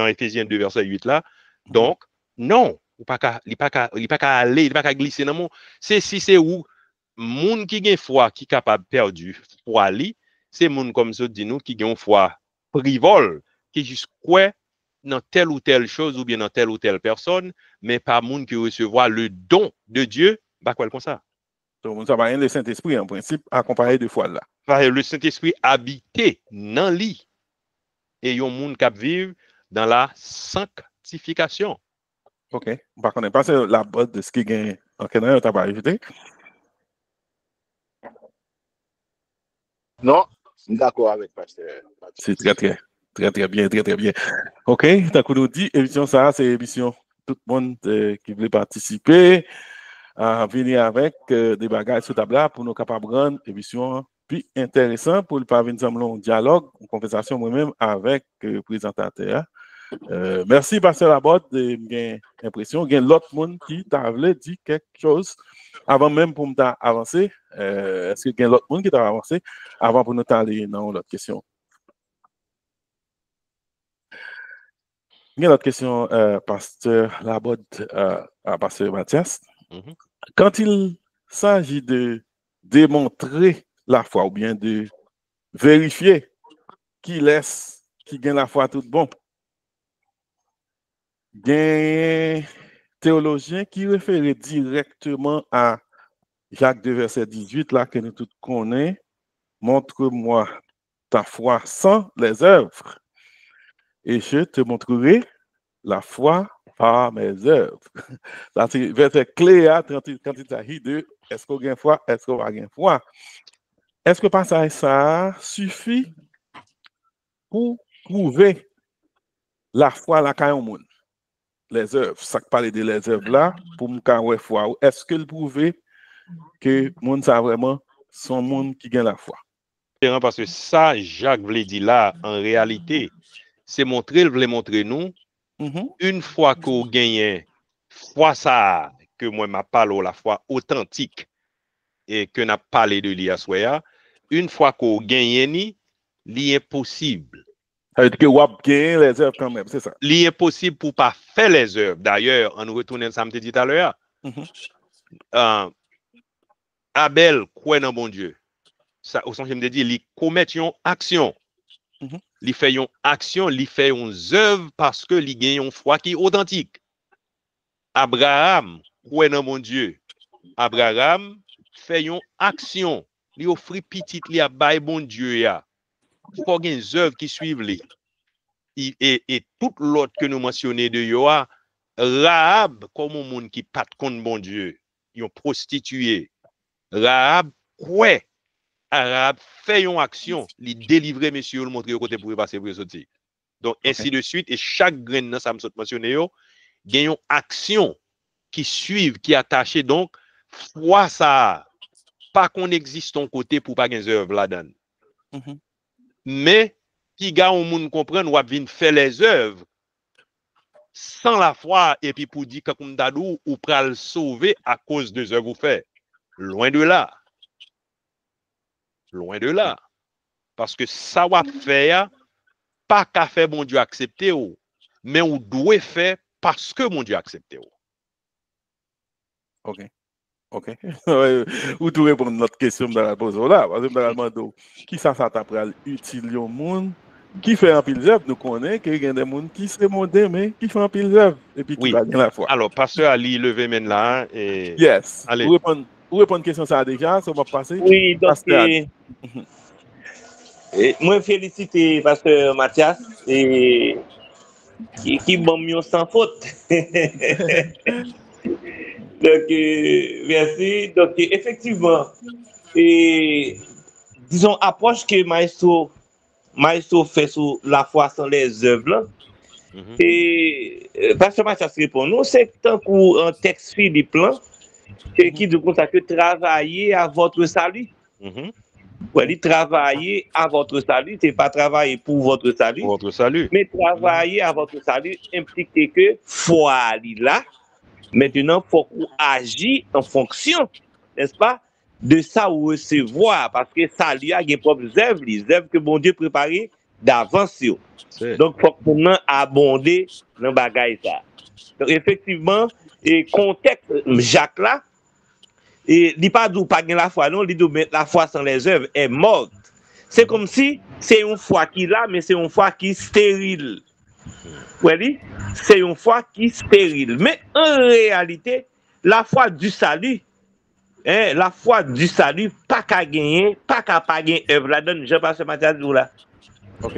Éphésiens 2, verset 8 là. Donc, non, il pas qu'à aller, il pas qu'à glisser dans mon. C'est si c'est où, moun qui gagne foi, qui est capable de perdre foi li, c'est moun comme ça dit nous qui gagne foi frivole, qui juste quoi dans telle ou telle chose ou bien dans telle ou telle personne, mais pas moun qui recevoir le don de Dieu, bah quoi comme ça. Donc, ça va rien le Saint-Esprit, en principe, à comparer deux fois là. Le Saint-Esprit habité dans lui. Et il y a un monde qui vit dans la sanctification. OK. Par contre, pas la base de ce qui gagne en Canada, tu n'as pas ajouté? Non, je suis d'accord avec Pasteur. C'est très bien. OK. Tant qu'on nous dit, émission ça, c'est émission tout le monde qui voulait participer. À venir avec des bagages sur table pour nous capables de rendre l'émission plus intéressant pour ne pas venir en dialogue, en conversation moi-même avec le présentateur. Merci, Pasteur Laborde. J'ai l'impression qu'il y a l'autre monde qui t'a dit quelque chose avant même pour m'avancer. Est-ce qu'il y a l'autre monde qui t'a avancé avant pour nous aller dans l'autre question? Il y a l'autre question, Pasteur Laborde à Pasteur Mathias. Quand il s'agit de démontrer la foi ou bien de vérifier qui gagne la foi tout bon, il y a un théologien qui réfère directement à Jacques 2, verset 18, là que nous tous connaissons, montre-moi ta foi sans les œuvres, et je te montrerai la foi par mes œuvres. C'est verset clé quand il s'agit de est-ce qu'on gagne foi, est-ce qu'on va gagner foi. Est-ce que passage ça suffit pour prouver la foi la caille au monde? Les œuvres, ça parle de les œuvres là, pour me cailler foi. Est-ce que le prouver que le monde ça vraiment son monde qui gagne la foi? Parce que ça, Jacques voulait dire là, en réalité, c'est montrer, il voulait montrer nous, une fois qu'on gagne foi ça, que moi m'a parlé la foi authentique et que n'a parlé de l'IASWEA, une fois qu'on gagne, l'impossible. Ça veut dire que vous avez les œuvres quand même, c'est ça? L'impossible pour pas faire les œuvres. D'ailleurs, on nous retourne ça me dit tout à l'heure. Abel croit dans bon Dieu. Ça, au sens je me dit, il commet une action. Il fait une action, il fait une œuvre parce que il gagne une foi qui est authentique. Abraham croit dans mon Dieu. Abraham fait une action. Il offre petit, il a bail bon Dieu. Il faut qu'il y ait des œuvres qui suivent lui. Et tout l'autre que nous mentionnons de Yoa, Rahab, comme un monde qui pat contre bon Dieu, ils ont prostitué. Rahab, quoi? Rahab fait une action, il délivrer monsieur, le montrer au côté pour passer pour sortir. Donc, ainsi de suite, et chaque grain dans ça me mentionné, il y a une action qui suivent, qui est attachée. Donc, foi ça, pas qu'on existe ton côté pour pas gagner œuvres là-dedans. Mais, qui gars au monde comprendre, ou bien faire les œuvres sans la foi, et puis pour dire que comme dadou, ou pral sauver à cause des œuvres vous faites. Loin de là. Loin de là. Parce que ça va faire, pas qu'à faire bon Dieu accepter, mais on doit faire parce que mon Dieu accepte. OK. OK. Ou tout répondre à notre question dans la pose là. Parce que dans la demande, qui ça t'apprend utile au monde, qui fait un pile d'œuvre, nous connaissons qu'il y a des gens qui se montent, mais qui font un pile d'œuvre, et puis qui Oui. va bien la foi. Alors, pasteur Ali, levez maintenant là. Et... Yes. Allez. Vous répondre à question ça déjà, ça va passer. Oui, donc, moi félicite pasteur Mathias et qui bon mieux sans faute. Donc, merci. Donc, effectivement, disons, approche que Maestro fait sur la foi sans les œuvres. Et pasteur Mathias répond, nous, c'est tant qu'un texte Philippe là, qui dit comme ça que travailler à votre salut. Oui, travailler à votre salut, c'est pas travailler pour votre salut. Pour votre salut. Mais travailler à votre salut implique que foi là. Maintenant, il faut qu'on agisse en fonction, n'est-ce pas, de ça ou recevoir, parce que ça lui a des propres œuvres, les œuvres que bon Dieu préparé d'avance. Donc, il faut qu'on abonder dans le bagage ça. Donc, effectivement, et contexte Jacques là, et il pas d'où pas la foi, non, il dit la foi sans les œuvres est morte. C'est comme si c'est une foi qui là, mais c'est une foi qui est stérile. Oui, c'est une foi qui est stérile. Mais en réalité, la foi du salut, la foi du salut, pas qu'à gagner, pas qu'à pas gagner œuvre là-dedans. Je passe Mathias là. OK.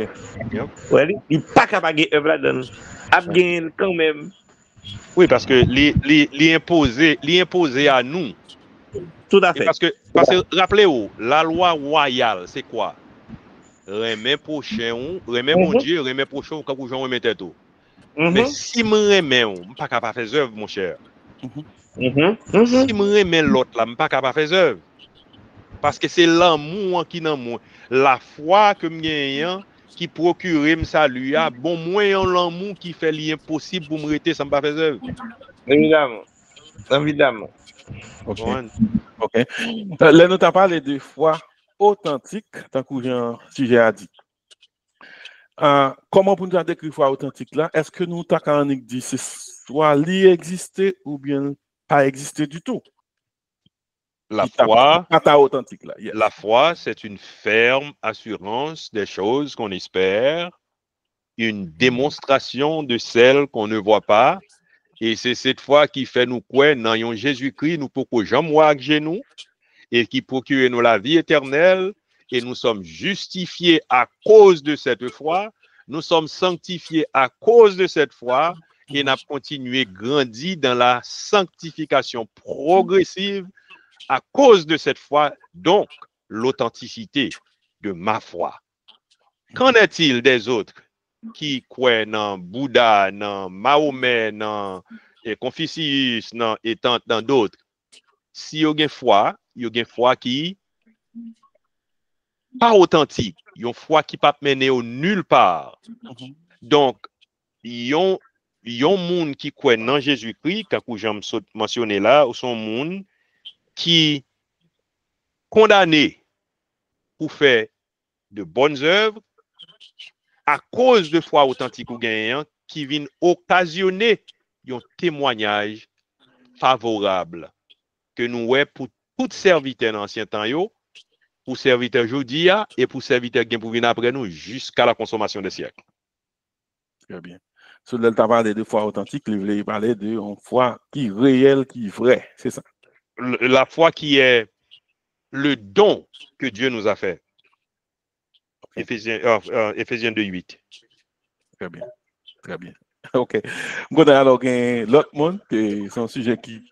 Oui, il pas qu'à pas gagner œuvre là-dedans. À gagner quand même. Oui, parce que l'imposer à nous. Tout à fait. Parce que rappelez-vous, la loi royale, c'est quoi? Remet prochain, remet mon Dieu, remet prochain, quand vous remettez tout. Mais si je remets, je ne suis pas capable de faire œuvre, mon cher. Si je remets l'autre, je ne suis pas capable de faire œuvre. Parce que c'est l'amour qui est dans moi. La foi que je gagne, qui procure me salut, bon, moi, l'amour qui fait l'impossible pour me rester sans pas faire œuvre. Évidemment. Évidemment. OK. Là, nous t'as parlé de foi authentique, tant que Jean sujet a dit. Comment pour nous décrire foi authentique là? Est-ce que nous t'avons dit c'est soit li exister ou bien pas exister du tout? La foi, authentique là. Yes. La foi, c'est une ferme assurance des choses qu'on espère, une démonstration de celles qu'on ne voit pas. Et c'est cette foi qui fait nous croire dans Jésus-Christ, nous pouvons jamais voir avec nous, et qui procure nous la vie éternelle, et nous sommes justifiés à cause de cette foi, nous sommes sanctifiés à cause de cette foi, et nous avons continué grandir dans la sanctification progressive à cause de cette foi, donc l'authenticité de ma foi. Qu'en est-il des autres qui croient dans Bouddha, dans Mahomet, dans Confucius, et tant dans d'autres? Si il y a une foi qui pas authentique, une foi qui pas mener au nulle part. Donc, il y a un monde qui croit dans Jésus-Christ, quand j'ai mentionné là, ou son monde qui condamné pour faire de bonnes œuvres à cause de foi authentique ou gagnant qui viennent occasionner un témoignage favorable que nous avons pour tout serviteur dans l'ancien temps, pour serviteur aujourd'hui et pour serviteur qui pour venir après nous jusqu'à la consommation des siècles. Très bien. Sur le parler de foi authentique, il voulait parler de une foi qui est réelle, qui est vraie, c'est ça. La foi qui est le don que Dieu nous a fait. Okay. Éphésiens 2:8. Très bien. Très bien. OK. Bon, alors, l'autre monde, c'est un sujet qui est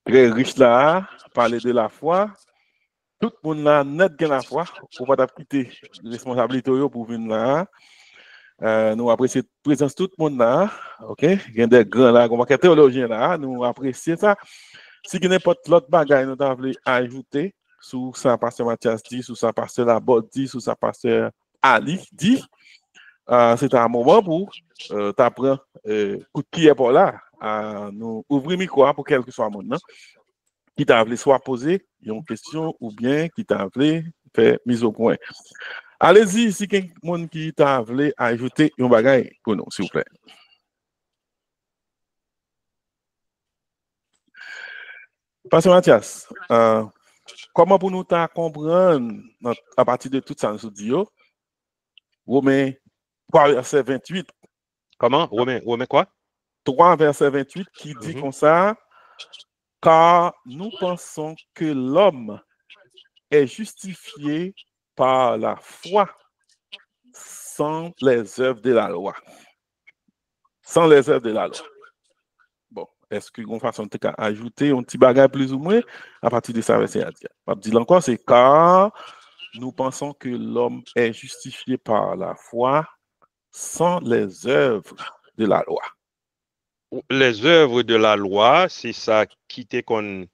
très riche là, parler de la foi. Tout le monde là, net gain la foi, pour pas quitter la responsabilité pour venir là. Nous apprécions la présence de tout le monde là. OK? Il y a des grands là, comme des théologiens là, nous apprécions ça. Si il y a n'importe l'autre bagaille, nous devons ajouter sur ça, pasteur Mathias dit, sur ça, pasteur Laborde dit, sur ça, pasteur Ali dit. C'est un moment pour t'apprendre coup de pied pour là. Nous ouvrir le micro pour quel que soit le monde. qui t'a appelé soit poser une question ou bien qui t'a appelé faire mise au point. Allez-y, si quelqu'un qui t'a appelé ajouter un bagage pour nous, s'il vous plaît. Pasteur Mathias, comment pour nous comprendre à partir de tout ça, nous dit Romains 3, verset 28. Comment? Romains quoi? 3, verset 28 qui dit comme ça, car nous pensons que l'homme est justifié par la foi sans les œuvres de la loi. Sans les œuvres de la loi. Bon, est-ce qu'on façon de ajouter un petit bagage plus ou moins à partir de ça, verset à dire. Je dis encore, c'est car nous pensons que l'homme est justifié par la foi sans les œuvres de la loi. Les œuvres de la loi, c'est ça qui était qu'on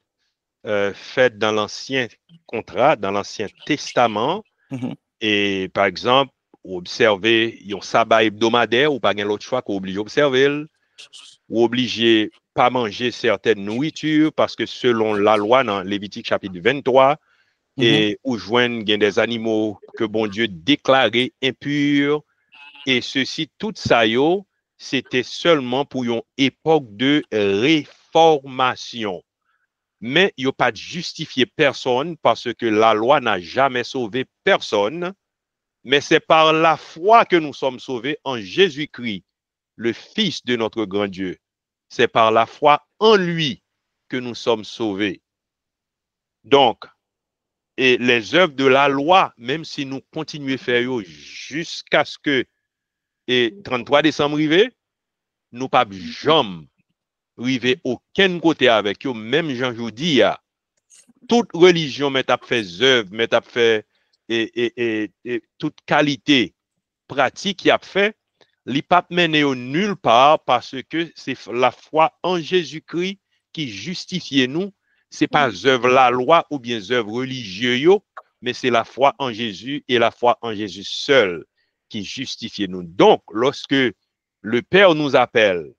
fait dans l'ancien contrat, dans l'ancien testament. Et par exemple, observer un sabbat hebdomadaire ou pas l'autre choix qu'on oblige d'observer, ou obligé pas manger certaines nourritures parce que selon la loi dans Lévitique chapitre 23, et où joignent des animaux que bon Dieu déclarait impurs, et ceci, tout ça, c'était seulement pour une époque de réformation. Mais il n'y a pas de justifier personne parce que la loi n'a jamais sauvé personne. Mais c'est par la foi que nous sommes sauvés en Jésus-Christ, le Fils de notre grand Dieu. C'est par la foi en lui que nous sommes sauvés. Donc, et les œuvres de la loi, même si nous continuons à faire jusqu'à ce que et 33 décembre arrivé, nous pas jamais arriver aucun côté avec eux, même Jean Joudi, toute religion met à fait œuvre, met à fait et toute qualité pratique qui a fait, li pas mené nulle part parce que c'est la foi en Jésus-Christ qui justifie nous, c'est pas œuvre la loi ou bien œuvre religieuse, mais c'est la foi en Jésus et la foi en Jésus seul qui justifie nous. Donc, lorsque le Père nous appelle,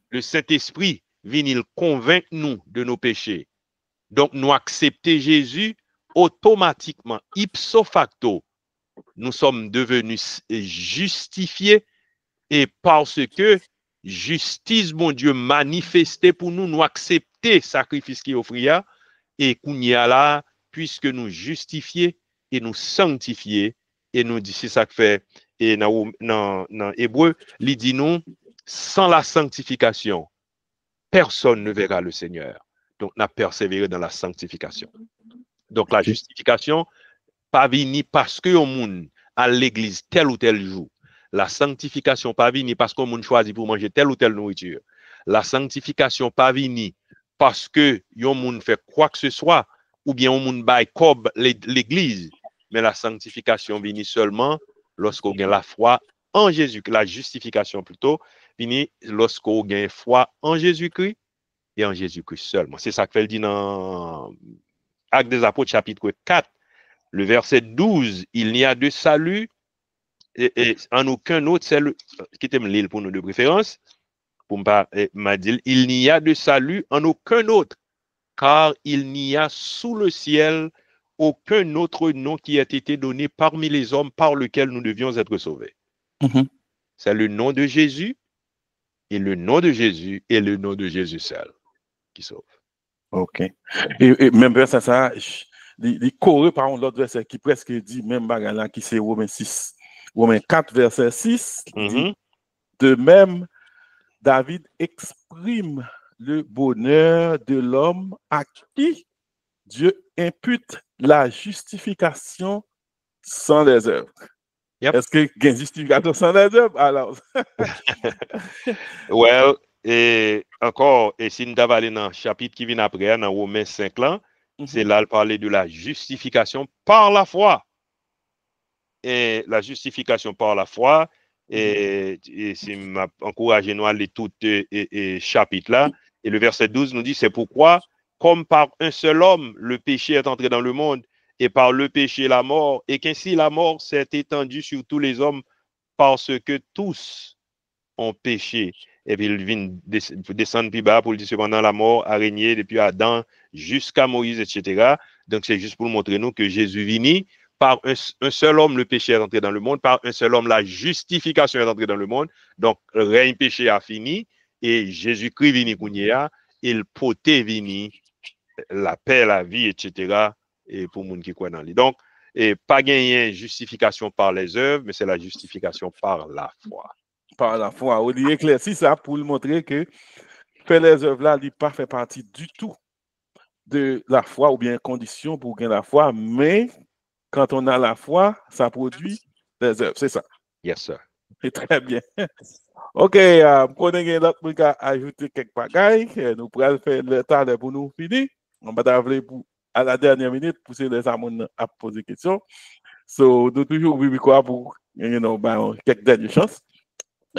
le Saint-Esprit vient il convaincre nous de nos péchés. Donc, nous accepter Jésus automatiquement, ipso facto, nous sommes devenus justifiés et parce que justice, mon Dieu, manifestée pour nous, nous accepter sacrifice qui offrit et qu'on y a là, puisque nous justifiés et nous sanctifiés et nous dit c'est ça que fait et dans Hébreu, il dit nous sans la sanctification, personne ne verra le Seigneur. Donc, on a persévéré dans la sanctification. Donc, la justification, pas vini parce que on monde à l'église tel ou tel jour. La sanctification pas vini parce qu'on monde choisi pour manger telle ou telle nourriture. La sanctification pas vini parce que yon monde fait quoi que ce soit ou bien on monde bail cob l'église. Mais la sanctification vini seulement lorsqu'on a la foi en Jésus, la justification plutôt vini lorsqu'on a foi en Jésus-Christ et en Jésus-Christ seulement. C'est ça que fait le dit dans Actes des Apôtres chapitre 4. Le verset 12, il n'y a de salut et en aucun autre, c'est le qui t'aime l'île pour nous de préférence, pour m'a dit, il n'y a de salut en aucun autre, car il n'y a sous le ciel aucun autre nom qui a été donné parmi les hommes par lequel nous devions être sauvés. C'est le nom de Jésus, et le nom de Jésus et le nom de Jésus seul qui sauve. Ok. Et même verset ça, il corrige par l'autre verset qui presque dit même bagarre là qui c'est Romains 6. Romains 4 verset 6 dit, de même David exprime le bonheur de l'homme à qui Dieu impute la justification sans les œuvres. Yep. Est-ce qu'il y a une justification sans les œuvres? Alors, well, et encore, et si nous avons allé dans le chapitre qui vient après, dans Romains 5 là, c'est là, il parlait de la justification par la foi. Et la justification par la foi, et c'est encouragé nous à aller tout chapitre là, et le verset 12 nous dit, c'est pourquoi, comme par un seul homme, le péché est entré dans le monde, et par le péché la mort, et qu'ainsi la mort s'est étendue sur tous les hommes, parce que tous ont péché. et puis il vient descendre plus bas pour dire cependant la mort a régné depuis Adam jusqu'à Moïse, etc. Donc c'est juste pour montrer nous que Jésus vini par un seul homme, le péché est entré dans le monde, par un seul homme, la justification est entrée dans le monde. Donc le règne péché a fini et Jésus-Christ vini kounya, il poté vini la paix, la vie, etc. et pour monde qui croit dans lui. Donc et pas gagner justification par les œuvres, mais c'est la justification par la foi. Par la foi. On dit éclairci ça pour le montrer que faire les œuvres là, il pas fait partie du tout de la foi ou bien condition pour gagner la foi, mais quand on a la foi, ça produit des œuvres. C'est ça. Yes, sir. C'est très bien. OK, pour nous d'autres qui ajouter quelques bagailles, nous pourrons faire le temps pour nous finir. On va t'appeler pour à la dernière minute pour les amants à poser des questions. So, nous toujours oublions quoi pour quelques dernières chances.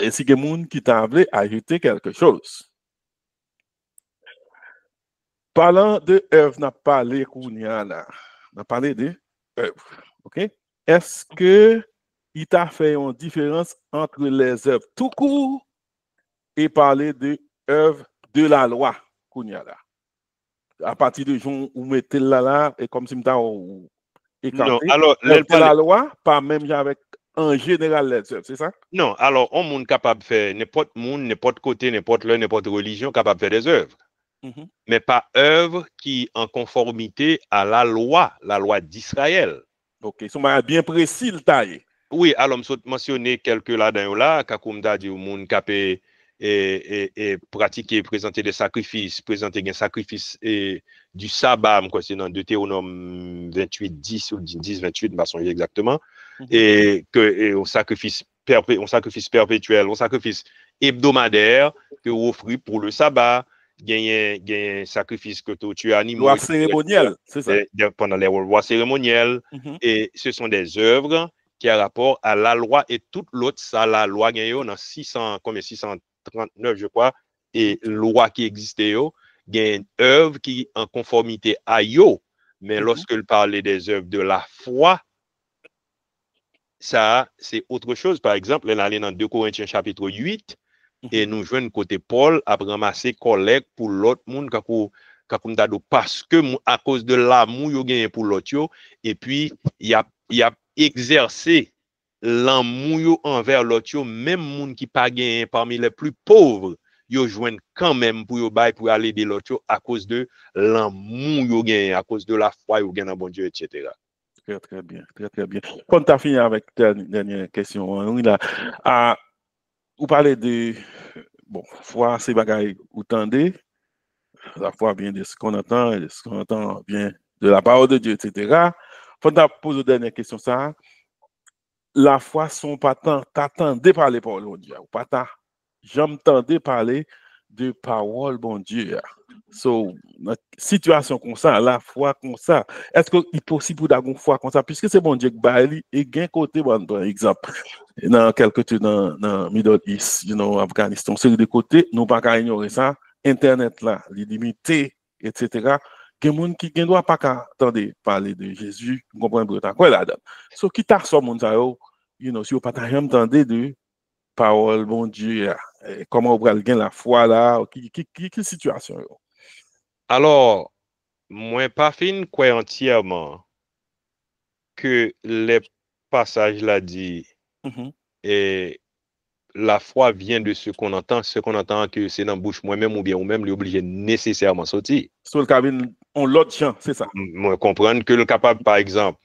Et si il y a des gens qui t'a appelé à ajouter quelque chose. Parlant de œuvre, n'a parlé là. N'a parlé de œuvre. OK? Est-ce que il t'a fait une différence entre les œuvres tout court et parler de œuvre de la loi là? À partir de jour où mettez là et comme si m'ta écarté. Non, alors la loi, pas même avec en général les œuvres, c'est ça? Non, alors on monde capable de faire n'importe monde, n'importe côté, n'importe l'heure, n'importe religion capable de faire des œuvres. Mais pas œuvres qui en conformité à la loi d'Israël. OK, ça bien précis le taille. Oui, alors je mentionner quelques là-dedans là, comme t'a dit, au monde capé et pratiquer, présenter des sacrifices, présenter des sacrifices du sabbat, quoi, c'est dans Deutéronome 28, 10 ou 10, 28, je ne sais pas exactement, et que on sacrifice perpétuel, on sacrifice hebdomadaire que vous offrez pour le sabbat, gagner un sacrifice que tu as animé. Loi cérémonielle, c'est ça. Pendant les lois cérémonielles, et ce sont des œuvres qui a rapport à la loi et toute l'autre, ça, la loi gagne dans 639, je crois, et loi qui existait, il y a une œuvre qui en conformité à yo, mais lorsque il parlait des œuvres de la foi, ça, c'est autre chose. Par exemple, elle allait dans 2 Corinthiens chapitre 8, et nous jouons côté Paul à ramasser collègue pour l'autre monde, parce que à cause de l'amour yo gagné pour l'autre, et puis il y a exercer l'amour envers l'autre, même monde qui pas gagné parmi les plus pauvres, yo joignent quand même pour aller aider l'autre à cause de l'amour yo gagné, à cause de la foi yo gagné dans bon Dieu, etc. Très, très bien, très, très bien. Quand tu as fini avec ta dernière question, oui, là, vous parlez de, bon, foi, c'est bagaille, vous tendez, la foi vient de ce qu'on entend, et de ce qu'on entend vient de la parole de Dieu, etc. Quand tu as posé la dernière question, ça, la foi, son pas tant, t'attendais parler parole de Dieu, ou pas tant, j'entendais parler de parole, bon Dieu. So, dans situation comme ça, la foi comme ça, est-ce qu'il est possible d'avoir une foi comme ça, puisque c'est bon Dieu qui baille, et gain côté, bon, par exemple, dans quelques temps dans Middle East, Afghanistan, c'est de côté, nous pas qu'à ignorer ça, Internet là, les limités, etc. Il y a des gens qui ne doivent pas attendre parler de Jésus, vous comprenez quoi là-dedans. So, qui t'a ça, mon ça, si vous pas jamais entendu de parole, bon Dieu, comment vous allez gagner la foi là, quelle situation? Alors, moi, pas fin quoi entièrement que les passages là dit et la foi vient de ce qu'on entend que c'est dans la bouche moi-même ou bien ou même l'obligé nécessairement sortir. Sur le cabine, on l'autre champ, c'est ça. Moi comprendre que le capable par exemple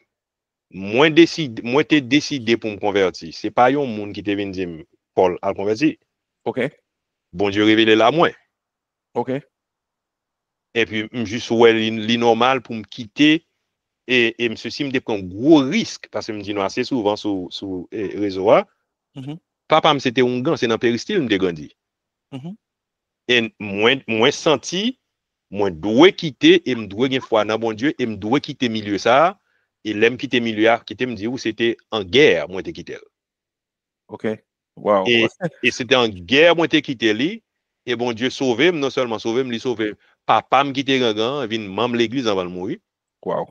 moi t'es décidé pour me convertir, c'est pas un monde qui te vient dire Paul a converti. OK. Bon Dieu révélé là moi. OK. Et puis juste ouais l'inormal pour me quitter et ceci me prend un gros risque parce que me dit non assez souvent sur réseau. Papa c'était un gant, c'est dans péristyle me grandi. Et moi senti moi dois quitter et me dois une foi dans bon Dieu et me dois quitter milieu ça et l'aime quitter milieu quitter me dit où c'était en guerre moi t'ai quitté. OK. Wow. Et c'était en guerre moi t'ai quitté lui et bon Dieu sauvé non seulement sauvé me sauvé papa me quitter grand vinn membre l'église avant de mourir. Wow.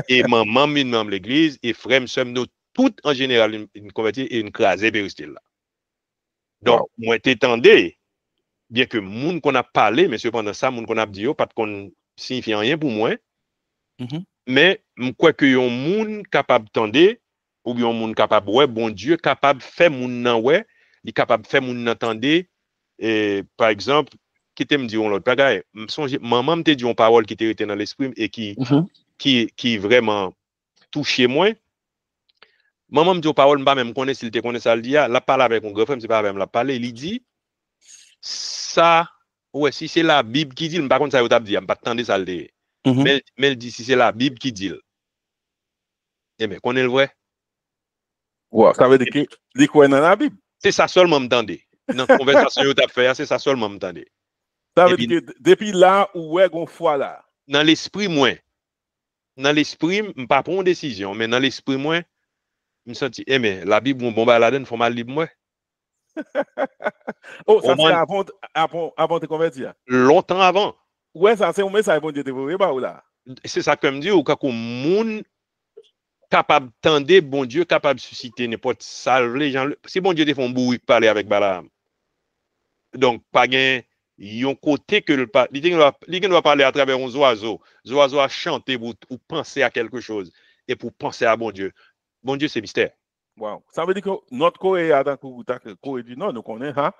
Et maman membre l'église et frère sommes nous toutes en général une converti et une crasée péristyle là. Donc moi t'étendais bien que moun qu'on a parlé, mais cependant ça, moun qu'on a dit, pas qu'on signifie rien pour moi, mais je crois que yon moun capable d'entendre, ou yon moun capable, ouais, bon Dieu, capable de faire moun nan, ouais, il capable de faire moun entendre, et par exemple, qui te me dit l'autre bagaille, maman me te dit une parole qui était dans l'esprit et qui vraiment touché moi. Maman me dit une parole, pas même connaît s'il te connaît ça le dit, la parle avec mon grand frère, c'est pas même la parler, il dit ça, ouais, si c'est la Bible qui dit, par contre ça vous t'a dit, pas attendre ça le dit. Mais il dit si c'est la Bible qui dit. Eh bien, connaît le vrai. Ouais, ça veut dire que il croit dans la Bible. C'est ça seulement m'entendez. Dans la conversation que tu as fait, c'est ça seulement m'entendez. Ça veut dire que depuis là où ouais gon foi là. Dans l'esprit moi. Dans l'esprit, je pas prendre une décision, mais dans l'esprit moi, je me sens eh mais la Bible bon bah la donne faut mal libre moi. Oh, ça c'est avant de convertir. Longtemps avant. Ouais, ça c'est un message bon Dieu te voyer bah là. C'est ça que me dit ou quand moun capable tendre bon Dieu capable de susciter n'importe salve les gens si bon Dieu te font bourrique parler avec Balaam. Donc pas gain yon côté que il doit parler à travers un oiseau a chanter ou penser à quelque chose et pour penser à bon Dieu c'est mystère. Wow. Ça veut dire que notre Corée a dans Corée du Nord nous connaît hein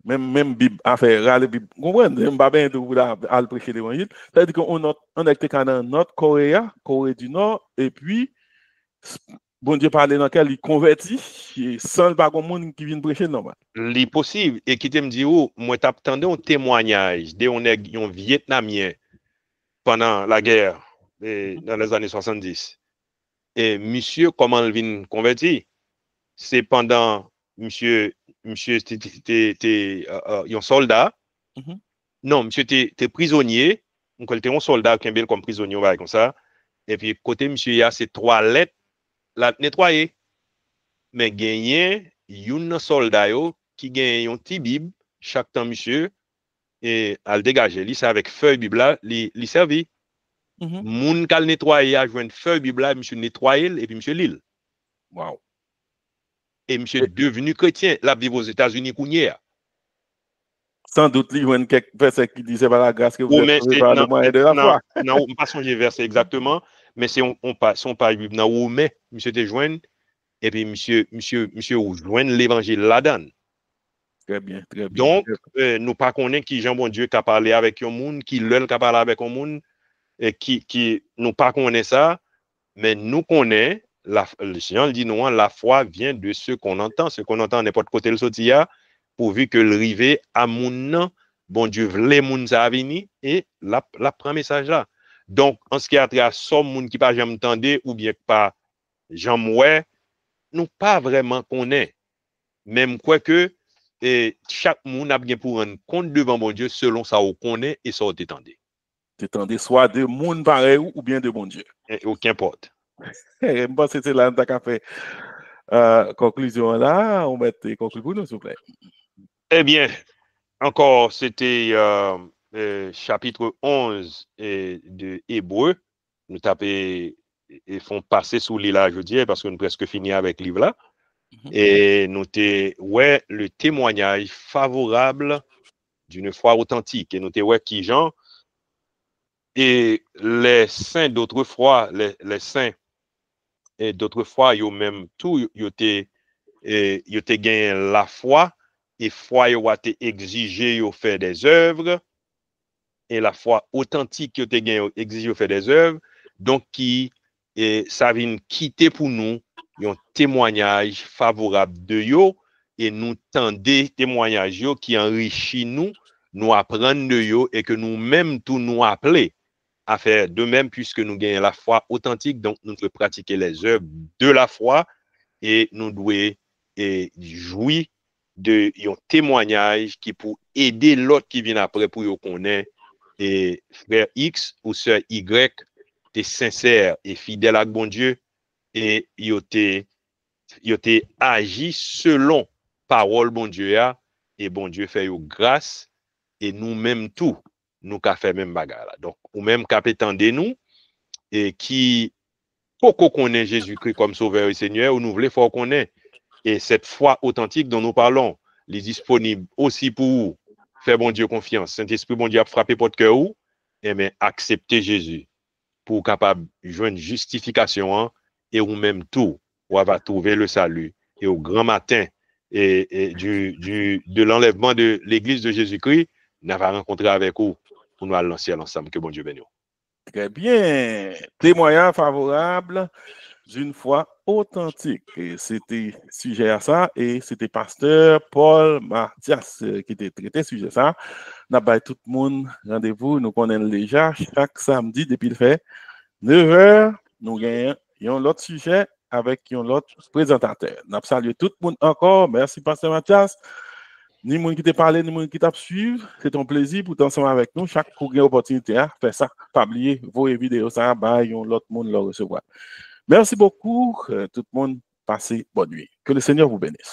même Bible affaire la Bible comprenez pas bien de là à prêcher l'évangile ça veut dire qu'on est dans notre Corée du Nord et puis bon Dieu parle dans quel il convertit sans pas grand monde qui vient prêcher normal. Li possible et qui te me dit oh moi t'attendais un témoignage de un Vietnamien pendant la guerre dans les années 70 et monsieur comment il vient converti c'est pendant monsieur était un soldat non monsieur était prisonnier donc il était un soldat qui est comme prisonnier comme ça et puis côté monsieur il y a ces 3 lettres la nettoyer mais gagné un soldat qui gagne un petit bible chaque temps monsieur et à le dégager li ça avec feuille bible là li servi moun kal nettoyer a joindre feuille bible là monsieur nettoyer et puis monsieur l'île wow et monsieur devenu chrétien la vivre aux États-Unis kounya sans doute il y a quelques versets qui disaient par la grâce que vous êtes par le moyen de la foi non pas songer verset exactement mais c'est on pas bible dans Romain monsieur te joindre et puis monsieur joindre l'évangile là-dedans. Très bien. Donc, nous pas connaît qui Jean bon Dieu qui a parlé avec un monde, qui l'œil qui a parlé avec un monde, et qui nous pas connaît ça, mais nous connaît, le Seigneur dit nous, la foi vient de ce qu'on entend n'importe côté le sotia, pourvu que le rivé à moun, bon Dieu vle moun ça venir et la prend message là. Donc, en ce qui a trait à son monde qui pas jamais entendu ou bien pas jamais ouais, nous pas vraiment connaît. Même quoi que et chaque monde a bien pour rendre compte devant bon Dieu selon ça on connaît et ça on t'étendait. T'étendais soit de monde pareil ou bien de bon Dieu. Aucun porte. Je pense que c'est là qu'on a fait conclusion là. On met des conclusions pour nous, s'il vous plaît. Eh bien, encore, c'était chapitre 11 de Hébreu. Nous tapons et font passer sous l'île là, je dis, parce que nous presque fini avec le livre là. Et nous ouais le témoignage favorable d'une foi authentique. Et nous ouais qui Jean et les saints d'autrefois, les saints et d'autrefois, ils même tout, ils étaient gagné la foi et foi ils ont été exigé ils faire des œuvres et la foi authentique ils étaient gagné exigé ils faire des œuvres donc qui ça vient quitter pour nous un témoignage favorable de yo et nous tendez témoignage yo qui enrichit nous apprendre de yo et que nous même tout nous appeler à faire de même puisque nous gagnons la foi authentique donc nous devons pratiquer les œuvres de la foi et nous devons jouir de un témoignage qui pour aider l'autre qui vient après pour yo connaître et frère X ou sœur Y t'es sincère et fidèle à bon Dieu et il était agi selon parole bon Dieu a et bon Dieu fait yo grâce et nous même tout nous qu'a fait même bagarre là donc ou même qu'a attendre nous et qui pourquoi connaît Jésus-Christ comme sauveur et Seigneur ou nous voulons faut connaître et cette foi authentique dont nous parlons est disponible aussi pour fais bon Dieu confiance. Saint-Esprit, bon Dieu, a frappé votre cœur ou, et mais acceptez Jésus pour capable joindre justification hein, et ou même tout, ou va trouver le salut. Et au grand matin de l'enlèvement de l'Église de Jésus-Christ, nous va rencontrer avec vous pour nous lancer ensemble. Que bon Dieu bénisse. Très bien. Témoignage favorable d'une foi authentique. Et c'était sujet à ça et c'était pasteur Paul Mathias qui était traité sujet à ça. Nous avons tout le monde rendez-vous, nous connaissons déjà chaque samedi depuis le fait 9h, nous gagnons un autre sujet avec un autre présentateur. Nous saluons tout le monde encore. Merci pasteur Mathias. Ni monde qui t'a parlé, ni monde qui t'a suivi. C'est un plaisir pour t'ensemble avec nous. Chaque coup opportunité à faire ça. Pas oublier vos vidéos, ça, bah, l'autre monde le recevoir. Merci beaucoup. Tout le monde, passez bonne nuit. Que le Seigneur vous bénisse.